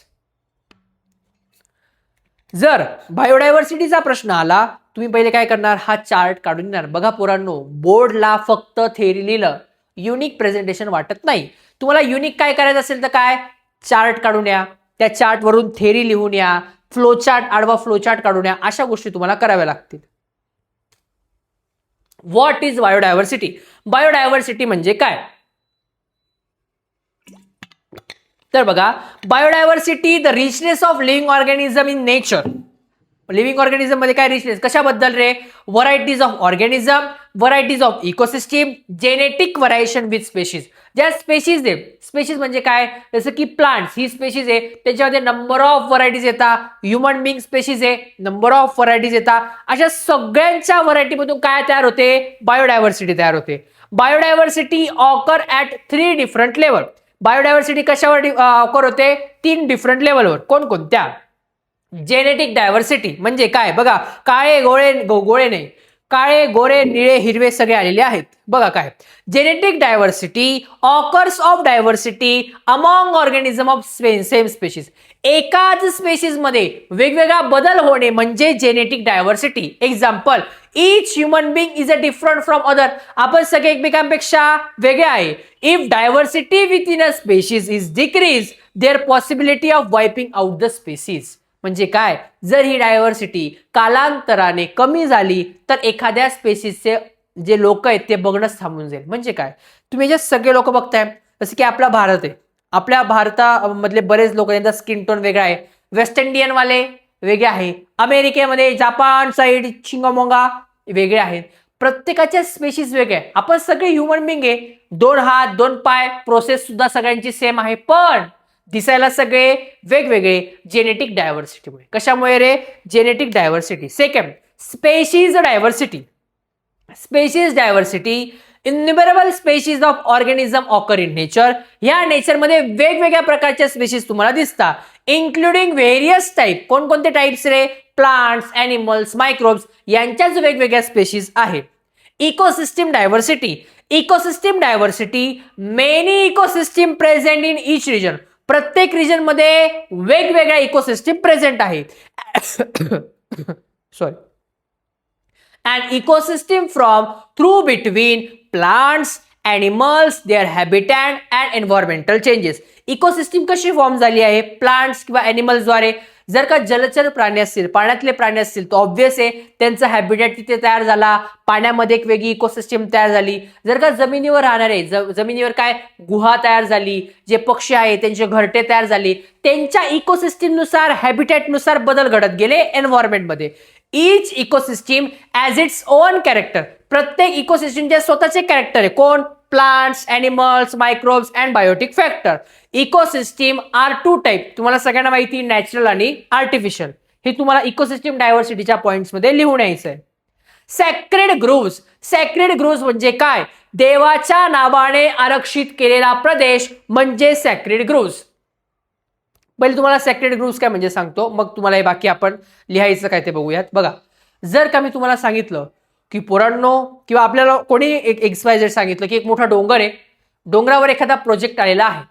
जर बायोडायव्हर्सिटीचा प्रश्न आला, तुम्ही पहिले काय करणार? हा चार्ट काढून देणार. बघा पोरांनो, बोर्डला फक्त थेरी लिहिलं, युनिक प्रेझेंटेशन वाटत नाही. तुम्हाला युनिक काय करायचं असेल तर काय? चार्ट काढून या, त्या चार्ट वरून थेरी लिहून या, फ्लो चार्ट, आडवा फ्लो चार्ट काढून या. अशा गोष्टी तुम्हाला कराव्या लागतील. What is biodiversity? बायोडायव्हर्सिटी म्हणजे काय? तर बघा, biodiversity the richness of living organism in nature. Living organism मध्ये काय रिचनेस? कशाबद्दल रे? Varieties of organism, varieties of ecosystem, genetic variation with species. ज्या स्पेशीज आहे, स्पेशीज म्हणजे काय? जसं की प्लांट्स ही स्पेशीज आहे, त्याच्यामध्ये नंबर ऑफ व्हरायटीज येतात. ह्युमन बिंग स्पेशीज आहे, नंबर ऑफ व्हरायटीज येतात. अशा सगळ्यांच्या व्हरायटीमधून काय तयार होते? बायोडायव्हर्सिटी तयार होते. Biodiversity occur at 3 different level. Biodiversity कशावर ऑकर होते? 3 डिफरंट लेवलवर. कोणकोणत्या? जेनेटिक डायव्हर्सिटी म्हणजे काय? बघा, काळे गोळे गोळे नाही, काळे गोरे निळे हिरवे सगळे आलेले आहेत. बघा काय? Genetic diversity occurs of diversity among organism of same species. एकाच स्पेशीज मध्ये वेगवेगळा बदल होणे म्हणजे genetic diversity. Example, each human being is a different from other. आपण सगळे एकमेकांपेक्षा वेगळे आहे. If diversity within a species is decrease, there possibility of wiping out the species. म्हणजे काय? जर ही डायव्हर्सिटी कालांतराने कमी झाली तर एखाद्या स्पेसीसचे जे लोक आहेत ते बघणंच थांबून जाईल. म्हणजे काय? तुम्ही जे सगळे लोक बघताय, जसं की आपला भारत आहे, आपल्या भारतामधले बरेच लोक, त्यांचा स्किन टोन वेगळा आहे. वेस्ट इंडियन वाले वेगळे आहे, अमेरिकेमध्ये, जापान साईड चिंगमोंगा वेगळे आहेत. प्रत्येकाच्या स्पेशीज वेगळे आहे. आपण सगळे ह्युमन बिंग आहे, 2 हात 2 पाय, प्रोसेस सुद्धा सगळ्यांची सेम आहे, पण दिसायला सगळे वेगवेगळे जेनेटिक डायव्हर्सिटीमुळे. कशामुळे रे? Genetic diversity. Second, species diversity. Species diversity, innumerable species of organism occur in nature. या नेचरमध्ये वेगवेगळ्या प्रकारच्या स्पेशीज तुम्हाला दिसतात, इन्क्लुडिंग व्हेरियस टाईप. कोणकोणते टाइप्स रे? प्लांट्स, ॲनिमल्स, मायक्रोब्स यांच्याच वेगवेगळ्या स्पेशीज आहेत. Ecosystem diversity. Ecosystem diversity, many ecosystem present in each region. प्रत्येक रिजन मध्ये वेगवेगळ्या इकोसिस्टम प्रेझेंट आहेत. Sorry. And ecosystem from through between plants, animals, their habitat and environmental changes. Ecosystem कशी form झाली आहे? प्लांट्स किंवा ॲनिमल्सद्वारे. जर का जलचर प्राणी असतील, पाण्यातले प्राणी असतील, तर ऑब्व्हियस आहे त्यांचा हॅबिटॅट तिथे तयार झाला, पाण्यामध्ये एक वेगळी इकोसिस्टम तयार झाली. जर का जमिनीवर राहणारे, जमिनीवर काय गुहा तयार झाली, जे पक्षी आहे त्यांचे घरटे तयार झाली, त्यांच्या इकोसिस्टमनुसार, हॅबिटॅटनुसार बदल घडत गेले एन्व्हायरमेंटमध्ये. Each ecosystem as its own character. प्रत्येक इकोसिस्टमचे स्वतःचे कॅरेक्टर आहे. कोण? Plants, animals, microbes and biotic factor. Ecosystem are 2 type. तुम्हाला सगळ्यांना माहिती, नॅचरल आणि आर्टिफिशियल. हे तुम्हाला इकोसिस्टम डायव्हर्सिटीच्या पॉइंट्समध्ये लिहून यायचं आहे. सॅक्रेड ग्रोव्ज. सॅक्रेड ग्रोव्ज म्हणजे काय? देवाच्या नावाने आरक्षित केलेला प्रदेश म्हणजे सॅक्रेड ग्रोव्ज. पहिले तुम्हाला सॅक्रेड ग्रोव्ज काय म्हणजे सांगतो, मग तुम्हाला हे बाकी आपण लिहायचं काय ते बघूयात. बघा, जर का मी तुम्हाला सांगितलं की पोरांनो, किंवा आपल्याला कोणी एक XYZ सांगितलं की एक मोठा डोंगर आहे, डोंगरावर एखादा प्रोजेक्ट आलेला आहे,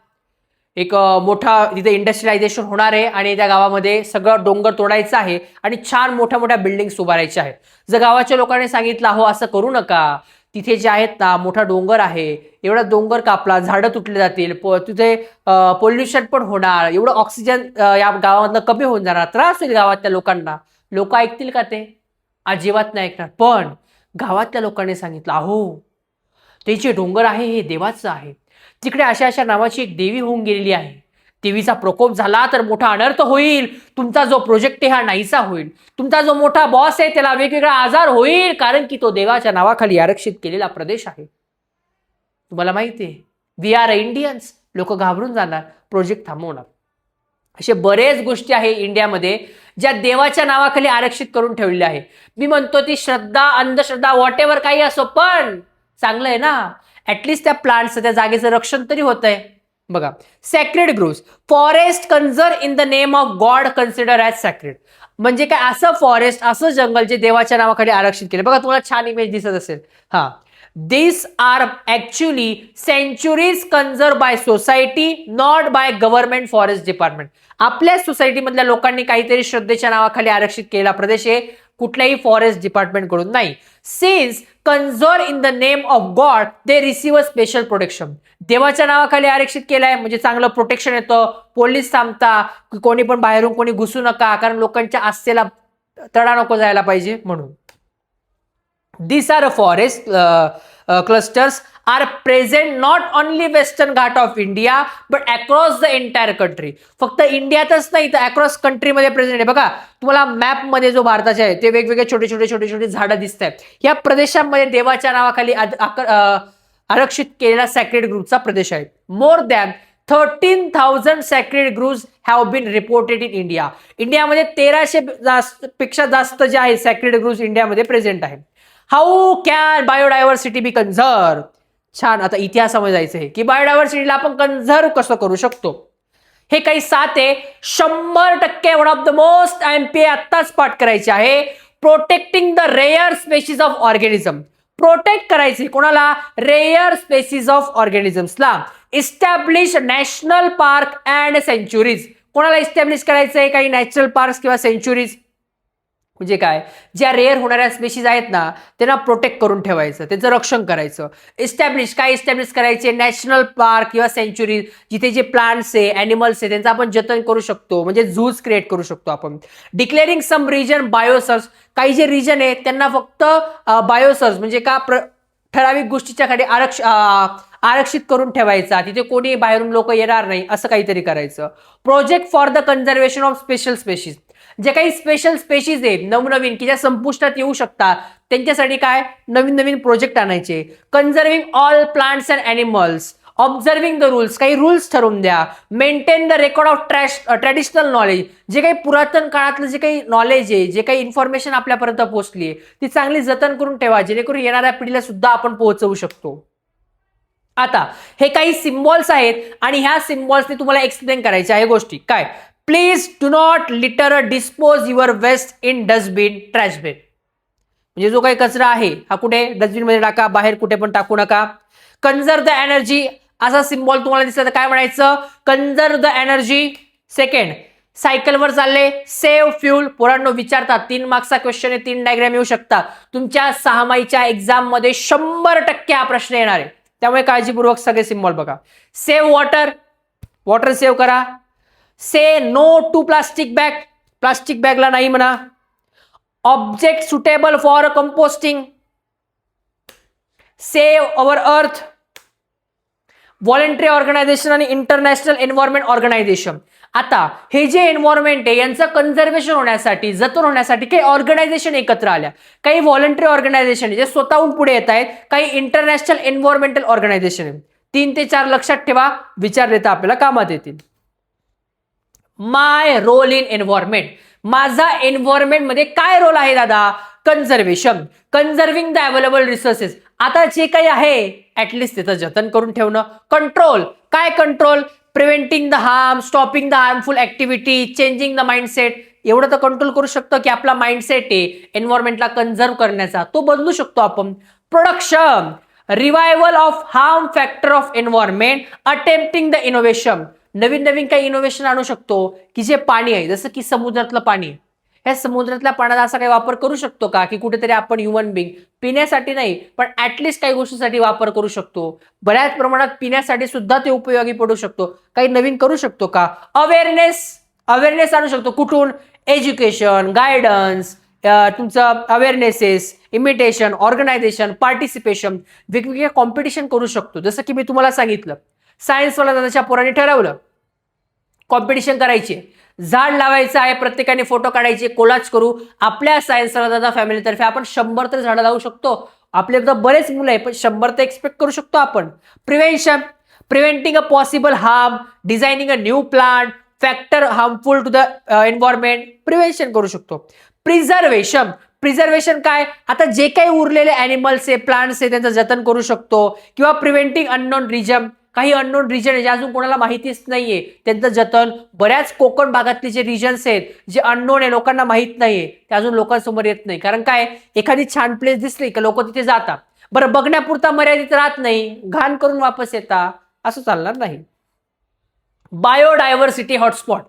एक मोठा तिथे इंडस्ट्रियलायझेशन होणार आहे आणि त्या गावामध्ये सगळं डोंगर तोडायचं आहे आणि छान मोठ्या मोठ्या बिल्डिंग्स उभारायच्या आहेत. जर गावाच्या लोकांनी सांगितलं हो असं करू नका, तिथे जे आहेत ना मोठा डोंगर आहे, एवढा डोंगर कापला, झाडं तुटले जातील, तिथे पोल्युशन पण होणार, एवढं ऑक्सिजन या गावामधनं कमी होऊन जाणार, त्रास होईल गावातल्या लोकांना. लोक ऐकतील का ते? अजिबात नाही ऐकणार. पण गावातल्या लोकांनी सांगितलं अहो ते जे डोंगर आहे हे देवाचं आहे, तिकडे अशा अशा नावाची एक देवी होऊन गेलेली आहे, देवीचा प्रकोप झाला तर मोठा अनर्थ होईल, तुमचा जो प्रोजेक्ट आहे हा नाहीसा होईल, तुमचा जो मोठा बॉस आहे त्याला वेगवेगळा आजार होईल, कारण की तो देवाच्या नावाखाली आरक्षित केलेला प्रदेश आहे. तुम्हाला माहिती आहे, वी आर इंडियन्स. लोक घाबरून जाणार, प्रोजेक्ट थांबवणार. असे बरेच गोष्टी आहे इंडियामध्ये ज्या देवाच्या नावाखाली आरक्षित करून ठेवलेल्या आहे. मी म्हणतो ती श्रद्धा, अंधश्रद्धा, व्हॉट एव्हर काही असो, पण चांगलं आहे ना, ऍटलिस्ट त्या प्लांट्स, त्या जागेचं रक्षण तरी होत आहे. बघा, sacred groves, forest conserve in the name of God consider as sacred. म्हणजे काय, असं फॉरेस्ट, असं जंगल जे देवाच्या नावाखाली आरक्षित केलं. बघा, तुम्हाला छान इमेज दिसत असेल. हा, these are actually centuries conserved by society, not by government forest department. आपल्या सोसायटी मधल्या लोकांनी काहीतरी श्रद्धेच्या नावाखाली आरक्षित केलेला प्रदेश आहे, कुठल्याही फॉरेस्ट डिपार्टमेंट कडून नाही. Since conserve in the name of God they receive a special protection. देवाच्या नावाखाली आरक्षित केलंय म्हणजे चांगलं प्रोटेक्शन येतं, पोलीस थांबता, कोणी पण बाहेरून कोणी घुसू नका, कारण लोकांच्या आस्थेला तडा नको जायला पाहिजे म्हणून. These are forest clusters are present not only western Ghat of India but across the entire country. फक्त इंडियातच नाही तर अक्रॉस कंट्री मध्ये प्रेझेंट आहे. बघा, तुम्हाला मॅप मध्ये जो भारताचे आहे ते वेगवेगळे छोटे छोटे छोटे छोटे झाडं दिसत आहेत. या प्रदेशामध्ये देवाच्या नावाखाली आरक्षित केलेला सॅक्रेड ग्रुपचा प्रदेश आहे. More than 13,000 sacred groves have been reported in India. इंडियामध्ये 1300 पेक्षा जास्त जे आहे सॅक्रेड ग्रुव्स इंडियामध्ये प्रेझेंट आहे. How can biodiversity be conserve. छान, आता इतिहासामध्ये जायचं आहे की बायोडायव्हर्सिटीला आपण कन्झर्व कसं करू शकतो. हे काही 7 आहे. 100% one of the most MP आत्ताच पाठ करायचे आहे. Protecting the rare species of organism. Protect करायचे कोणाला? रेअर स्पेसीज ऑफ ऑर्गॅनिझम्सला. Establish national park and sanctuaries. कोणाला इस्टॅब्लिश करायचंय? काही नॅशनल पार्क किंवा सेंच्युरीज. म्हणजे काय, ज्या रेअर होणाऱ्या स्पेशीज आहेत ना त्यांना प्रोटेक्ट करून ठेवायचं, त्यांचं रक्षण करायचं. इस्टॅब्लिश काय इस्टॅब्लिश करायचे? नॅशनल पार्क किंवा सेंच्युरीज, जिथे जे प्लांट्स आहे, ॲनिमल्स आहे, त्यांचं आपण जतन करू शकतो, म्हणजे झूज क्रिएट करू शकतो आपण. डिक्लेअरिंग सम रिजन बायोसर्स. काही जे रिजन आहे त्यांना फक्त बायोसर्स म्हणजे का ठराविक गोष्टीच्या खाली आरक्षित करून ठेवायचा, तिथे कोणी बाहेरून लोक येणार नाही, असं काहीतरी करायचं. Project for the conservation of special species. जे काही स्पेशल स्पेशीज आहेत नवनवीन की ज्या संपुष्टात येऊ शकतात, त्यांच्यासाठी काय नवीन नवीन प्रोजेक्ट आणायचे. Conserving all plants and animals. Observing the rules. काही रूल्स ठरवून द्या. Maintain the record of traditional knowledge. जे काही पुरातन काळातलं जे काही नॉलेज आहे, जे काही इन्फॉर्मेशन आपल्यापर्यंत पोहोचली आहे, ती चांगली जतन करून ठेवा, जेणेकरून येणाऱ्या पिढीला सुद्धा आपण पोहोचवू शकतो. आता हे काही सिम्बॉल्स आहेत आणि ह्या सिम्बॉल्सने तुम्हाला एक्सप्लेन करायच्या आहे गोष्टी. काय? Please do not litter a dispose your waste in dustbin, trash bin. म्हणजे जो काही कचरा आहे हा कुठे? डस्टबिन मध्ये टाका, बाहेर कुठे पण टाकू नका. Conserve the energy. असा सिम्बॉल तुम्हाला दिसला तर काय म्हणायचं? Conserve the energy. सेकंड, सायकलवर चालले, सेव्ह फ्यूल. पोरांनो विचारतात, 3 मार्क्सचा क्वेश्चन आहे, 3 डायग्राम येऊ शकतात तुमच्या 6 माहीच्या एक्झाम मध्ये. 100% हा प्रश्न येणार आहे, त्यामुळे काळजीपूर्वक सगळे सिम्बॉल बघा. Save water. वॉटर सेव्ह करा. Say no to plastic bag. Plastic बॅगला नाही म्हणा. Object suitable for composting. Save our earth. Voluntary organisation आणि इंटरनॅशनल एन्व्हायरमेंट ऑर्गनायझेशन. आता हे जे एन्व्हायरमेंट आहे यांचं कन्झर्वेशन होण्यासाठी, जतन होण्यासाठी काही ऑर्गनायझेशन एकत्र आल्या. काही व्हॉलंटरी ऑर्गनायझेशन जे स्वतःहून पुढे येत आहेत, काही इंटरनॅशनल एन्व्हायरमेंटल ऑर्गनायझेशन आहे. 3 ते 4 लक्षात ठेवा, विचारले तर आपल्याला कामात येतील. माय रोल इन एन्व्हायरमेंट. माझा एन्व्हायरमेंट मध्ये काय रोल आहे दादा? Conservation. Conserving the available resources. आता जे काही आहे ऍटलिस्ट त्याचं जतन करून ठेवणं. कंट्रोल. काय control? Preventing the harm, stopping the harmful activity, changing the mindset. एवढं तर कंट्रोल करू शकतो की आपला माइंडसेट आहे एन्व्हायरमेंटला कन्झर्व करण्याचा, तो बदलू शकतो आपण. Production. Revival of harm factor of environment, attempting the innovation. नवीन नवीन काही इनोव्हेशन आणू शकतो की जे पाणी आहे, जसं की समुद्रातलं पाणी, ह्या समुद्रातल्या पाण्याचा असा काही वापर करू शकतो का की कुठेतरी आपण ह्युमन बिंग पिण्यासाठी नाही पण ऍटलिस्ट काही गोष्टीसाठी वापर करू शकतो. बऱ्याच प्रमाणात पिण्यासाठी सुद्धा ते उपयोगी पडू शकतो. काही नवीन करू शकतो का? अवेअरनेस आणू शकतो. कुठून? एज्युकेशन, गायडन्स, तुमचं अवेअरनेसेस, इमिटेशन, ऑर्गनायझेशन, पार्टिसिपेशन, वेगवेगळे कॉम्पिटिशन करू शकतो. जसं की मी तुम्हाला सांगितलं, सायन्सवाला दादाच्या पोरांनी ठरवलं कॉम्पिटिशन करायची, झाड लावायचं आहे, प्रत्येकाने फोटो काढायचे, कोलाज करू. आपल्या सायन्सवाला दादा फॅमिलीतर्फे आपण 100 तर झाडं लावू शकतो. आपल्याकडे बरेच मुलं आहे पण 100 तर एक्सपेक्ट करू शकतो आपण. Prevention. Preventing a possible harm, designing a new plant, factor harmful to the environment, prevention करू शकतो. प्रिझर्वेशन, प्रिझर्वेशन काय, आता जे काही उरलेले ॲनिमल्स आहे, प्लांट्स आहे, त्यांचं जतन करू शकतो. किंवा प्रिव्हेंटिंग अननोन रिजन, काही अननोन रिजन आहे जे अजून कोणाला माहितीच नाहीये त्यांचं जतन. बऱ्याच कोकण भागातले जे रिजन्स आहेत जे अननोन आहे, लोकांना माहित नाहीये, ते अजून लोकांसमोर येत नाही. कारण काय, एखादी छान प्लेस दिसली की लोक तिथे जातात. बरं, बघण्यापुरता मर्यादित राहत नाही, घाण करून वापस येतात, असं चालणार नाही. बायोडायव्हर्सिटी हॉटस्पॉट,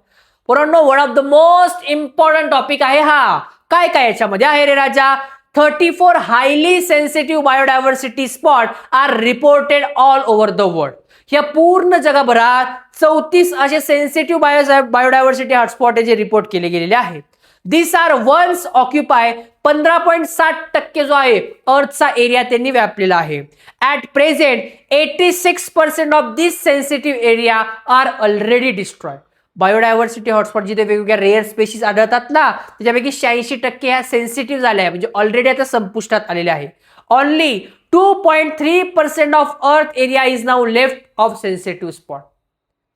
पोरांनो one of the most important topic आहे हा. काय काय याच्यामध्ये आहे रे राजा? 34 highly sensitive biodiversity spot are reported all over the world. या पूर्ण जगभरात 34 असे सेन्सिटिव्ह बायोडायव्हर्सिटी हॉटस्पॉट जे रिपोर्ट केले गेलेले आहेत. दिस आर वन्स ऑक्युपाय 15.7% जो आहे अर्थचा एरिया त्यांनी व्यापलेला आहे. At present 86% of this sensitive area are already destroy. Biodiversity hotspot जिथे वेगवेगळ्या रेअर स्पेशीज आढळतात ना, त्याच्यापैकी 86% ह्या सेन्सिटिव्ह झाल्या आहे, म्हणजे ऑलरेडी आता संपुष्टात आलेल्या आहे. Only 2.3% of earth area is now left of sensitive spot.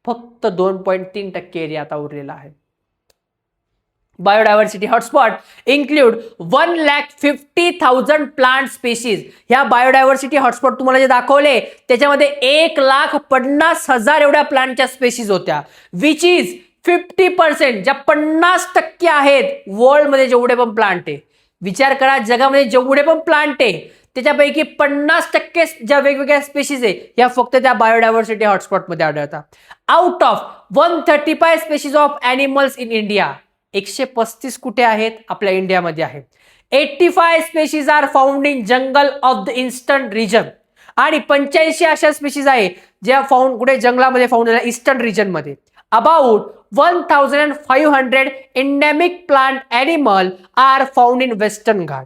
फक्त 2.3% एरिया आता उरलेला आहे. Biodiversity hotspot include 1,50,000 plant species. ह्या बायोडायव्हर्सिटी हॉटस्पॉट तुम्हाला जे दाखवले त्याच्यामध्ये 1,50,000 एवढ्या प्लांटच्या स्पेशीज होत्या, विच इज 50%, ज्या 50% आहेत वर्ल्डमध्ये जेवढे पण प्लांट आहे. विचार करा, जगामध्ये जेवढे पण प्लांट आहे त्याच्यापैकी 50% ज्या वेगवेगळ्या स्पेशीज आहे या फक्त त्या बायोडायव्हर्सिटी हॉटस्पॉटमध्ये आढळतात. Out of 135 species of animals in India, 135 कुठे आहेत? आपल्या इंडियामध्ये आहे. 85 species are found in jungle of the eastern region, आणि 85 अशा स्पेशीज आहे ज्या फाउंड कुठे? जंगलामध्ये फाउंड झाल्या ईस्टर्न रिजन मध्ये. About 1,500 endemic plant animal are found in western Ghat.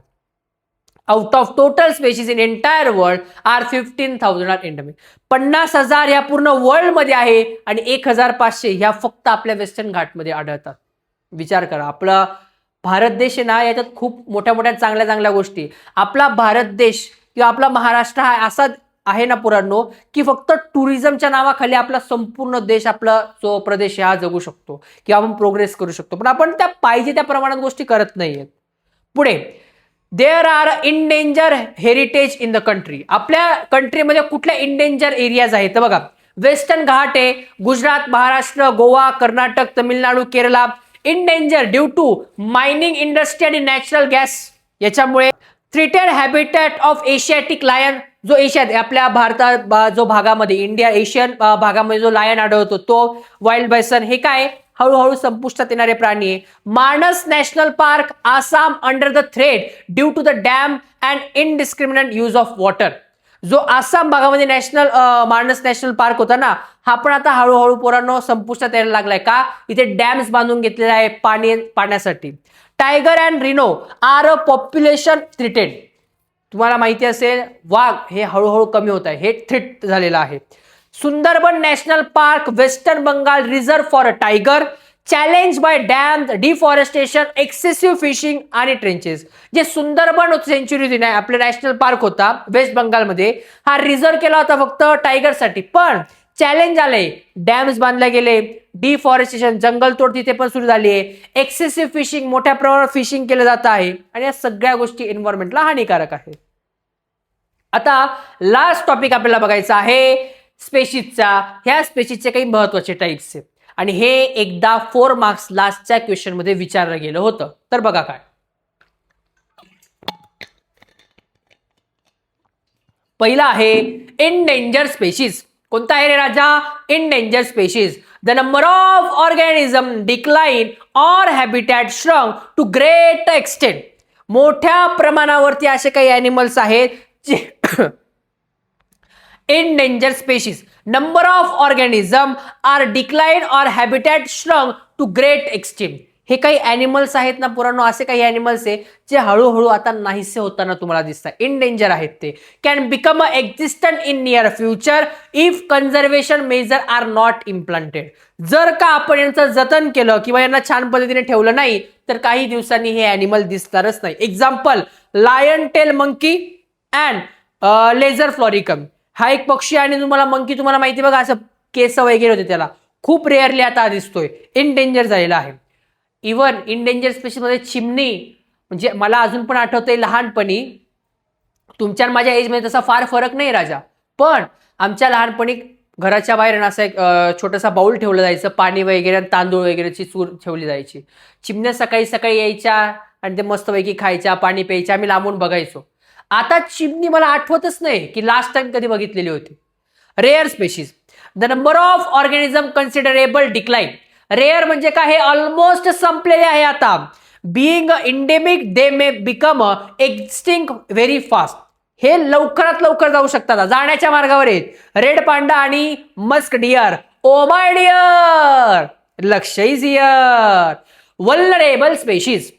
Out of total species in entire world are 15,000 are endemic. 50,000 ह्या पूर्ण वर्ल्ड मध्ये आहे आणि 1,500 ह्या फक्त आपल्या वेस्टर्न घाटमध्ये आढळतात. विचार करा, आपला भारत देश आहे ना, याच्यात खूप मोठ्या मोठ्या चांगल्या चांगल्या गोष्टी. आपला भारत देश किंवा आपला महाराष्ट्र हा असा आहे ना पुरांनो, की फक्त टुरिझमच्या नावाखाली आपला संपूर्ण देश, आपला जो प्रदेश हा जगू शकतो किंवा आपण प्रोग्रेस करू शकतो, पण आपण त्या पाहिजे त्या प्रमाणात गोष्टी करत नाहीयेत. पुढे, there are endanger heritage in the country. आपल्या कंट्रीमध्ये कुठल्या इंडेंजर एरियाज आहेत? बघा, वेस्टर्न घाट आहे, Gujarat, Maharashtra, Goa, Karnataka, Tamil Nadu, Kerala. Endanger due to mining industry आणि नॅचरल गॅस याच्यामुळे. Threatened habitat of Asiatic lion, जो एशियात आपल्या भारतात जो भागामध्ये इंडिया एशियन भागामध्ये जो लायन आढळतो तो. वाईल्ड बायसन, हे काय हळूहळू संपुष्टात येणारे प्राणी आहे. Manas national park, Assam under the threat due to the dam and indiscriminate use of water. जो आसाम भागामध्ये नॅशनल मानस नॅशनल पार्क होता ना, हा पण आता हळूहळू पोरांनो संपुष्टात यायला लागलाय. का? इथे डॅम्स बांधून घेतलेले आहे पाण्यासाठी. Tiger and Reno are a population threatened. तुम्हाला माहिती असेल, वाघ हे हळूहळू कमी होत आहे, हे थ्रेट झालेलं आहे. Sundarban national park, western Bengal reserve for a tiger, challenge by dam, deforestation, excessive fishing आणि ट्रेंचेस. जे सुंदरबन सेंच्युरी नाही आपला नॅशनल पार्क होता वेस्ट बंगालमध्ये, हा रिझर्व केला होता फक्त टायगरसाठी, पण चॅलेंज आले, डॅम्स बांधले गेले, डिफॉरेस्टेशन जंगलतोड तिथे पण सुरू झाली आहे, एक्सेसिव्ह फिशिंग मोठ्या प्रमाणात फिशिंग केलं जात आहे, आणि या सगळ्या गोष्टी एन्व्हायरमेंटला हानिकारक आहेत. आता लास्ट टॉपिक आपल्याला बघायचा आहे स्पेशीजचा. ह्या स्पेशीजचे काही महत्वाचे टाइप्स आहेत आणि हे एकदा 4 मार्क्स लास्टच्या क्वेश्चन मध्ये विचारलं गेलं होतं. तर बघा काय, पहिला आहे इनडेंजर स्पेशीज. कोणता आहे रे राजा? Endanger species. The number of organism decline or habitat shrink to great extent. मोठ्या प्रमाणावरती असे काही ॲनिमल्स आहेत जे endangered species. Number of organism are declined or habitat shrunk to great extent. हे काही ॲनिमल्स आहेत ना पुरानो, असे काही ॲनिमल्स आहे जे हळूहळू आता नाहीसे होताना तुम्हाला दिसतात, इनडेंजर आहेत ते. Can become a existent in near future if conservation measure are not implemented. जर का आपण यांचं जतन केलं किंवा यांना छान पद्धतीने ठेवलं नाही तर काही दिवसांनी हे ॲनिमल दिसणारच नाही. Example, lion tail monkey and lesser florican. हा एक पक्षी आणि तुम्हाला मंकी तुम्हाला माहिती बघा, असं केस वगैरे होते त्याला. खूप रेअरली आता दिसतोय, इंडेंजर झालेला आहे. इव्हन इंडेंजर स्पेशीजमध्ये चिमणी, म्हणजे मला अजून पण आठवतंय लहानपणी, तुमच्या आणि माझ्या एजमध्ये तसा फार फरक नाही राजा, पण आमच्या लहानपणी घराच्या बाहेर असा एक छोटासा बाउल ठेवलं जायचं, पाणी वगैरे आणि तांदूळ वगैरेची चूर ठेवली जायची. चिमण्या सकाळी सकाळी यायच्या आणि ते मस्तपैकी खायच्या, पाणी प्यायच्या, आम्ही लांबून बघायचो. आता चिमणी मला आठवतच नाही की लास्ट टाइम कधी बघितलेली होती. Rare species. The number of organism considerable decline. Rare म्हणजे काय, हे ऑलमोस्ट संपलेले आहे आता. Being endemic they may become extinct very fast. हे लवकरात लवकर जाऊ शकतात, जाण्याच्या मार्गावर आहेत. रेड पांडा आणि musk deer. Oh my dear, लक्ष is here. Vulnerable species.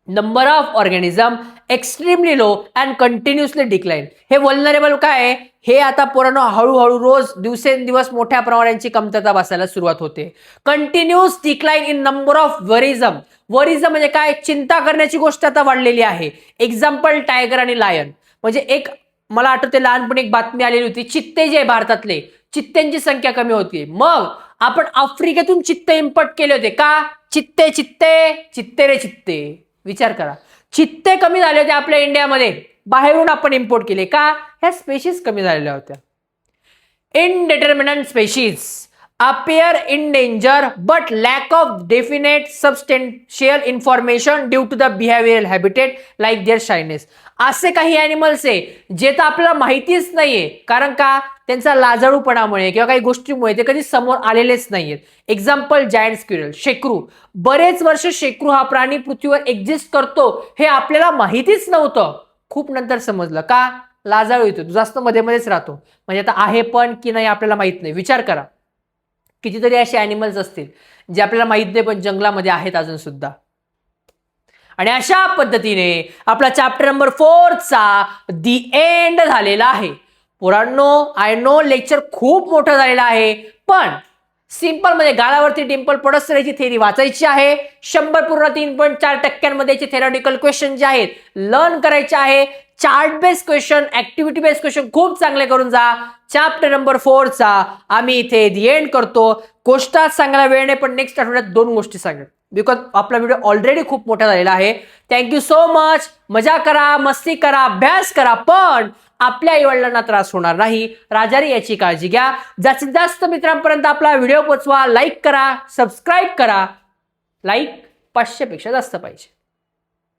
Number of organism extremely low and continuously decline. हे वल्नरेबल काय आहे, हे आता पोरांनो हळूहळू रोज दिवसेंदिवस मोठ्या प्रमाणाची कमतरता बसायला सुरुवात होते. Continuous decline in number of organism. Organism म्हणजे काय, चिंता करण्याची गोष्ट आता वाढलेली आहे. एक्झाम्पल टायगर आणि लायन. म्हणजे एक मला आठवते लहानपणी एक बातमी आलेली होती, चित्ते जे भारतातले, चित्त्यांची संख्या कमी होती. मग आपण आफ्रिकेतून चित्ते इम्पोर्ट केले होते का? चित्ते चित्ते चित्ते रे चित्ते. विचार करा, चित्ते कमी झाले होते आपल्या इंडियामध्ये, बाहेरून आपण इम्पोर्ट केले का? ह्या स्पेशीज कमी झालेल्या होत्या. इनडिटर्मिनंट species appear in danger but lack of definite substantial information due to the behavioral habitat like their shyness. असे काही ॲनिमल्स आहे जे तर आपल्याला माहितीच नाहीये, कारण का त्यांचा लाजाळूपणामुळे किंवा काही गोष्टीमुळे ते कधी समोर आलेलेच नाहीयेत. एक्झाम्पल जायंट स्क्विरल, शेकरू. बरेच वर्ष शेकरू हा प्राणी पृथ्वीवर एक्झिस्ट करतो हे आपल्याला माहितीच नव्हतं. खूप नंतर समजलं का? लाजाळू येतो, जास्त मध्ये मध्येच राहतो, म्हणजे आता आहे पण की नाही आपल्याला माहित नाही. विचार करा, कितीतरी असे ॲनिमल्स असतील जे आपल्याला माहित नाही पण जंगलामध्ये आहेत अजून सुद्धा. आणि अशा पद्धतीने आपला चॅप्टर नंबर 4 चा दी एंड झालेला आहे. पोरांनो, आय नो लेक्चर खूप मोठं झालेलं आहे, पण सिंपल मध्ये गालावरती डिंपल पडत राहायची थेरी वाचायची आहे. 100 पूर्ण 3.4% थेरॉटिकल क्वेश्चन जे आहेत लर्न करायचे आहे. Chart based question, activity based question खूप चांगले करून जा. चॅप्टर नंबर 4 चा आम्ही इथे दी एंड करतो. गोष्टात सांगायला वेळ नाही, पण नेक्स्ट आठवड्यात 2 गोष्टी सांगेल, बिकॉज आपला व्हिडिओ ऑलरेडी खूप मोठा झालेला आहे. Thank you so much. मजा करा, मस्ती करा, अभ्यास करा, पण आपल्या आईवडिलांना त्रास होणार नाही. राजारी याची काळजी घ्या. जास्तीत जास्त मित्रांपर्यंत आपला व्हिडिओ पोचवा. लाईक करा, सबस्क्राईब करा. लाईक 500 पेक्षा जास्त पाहिजे.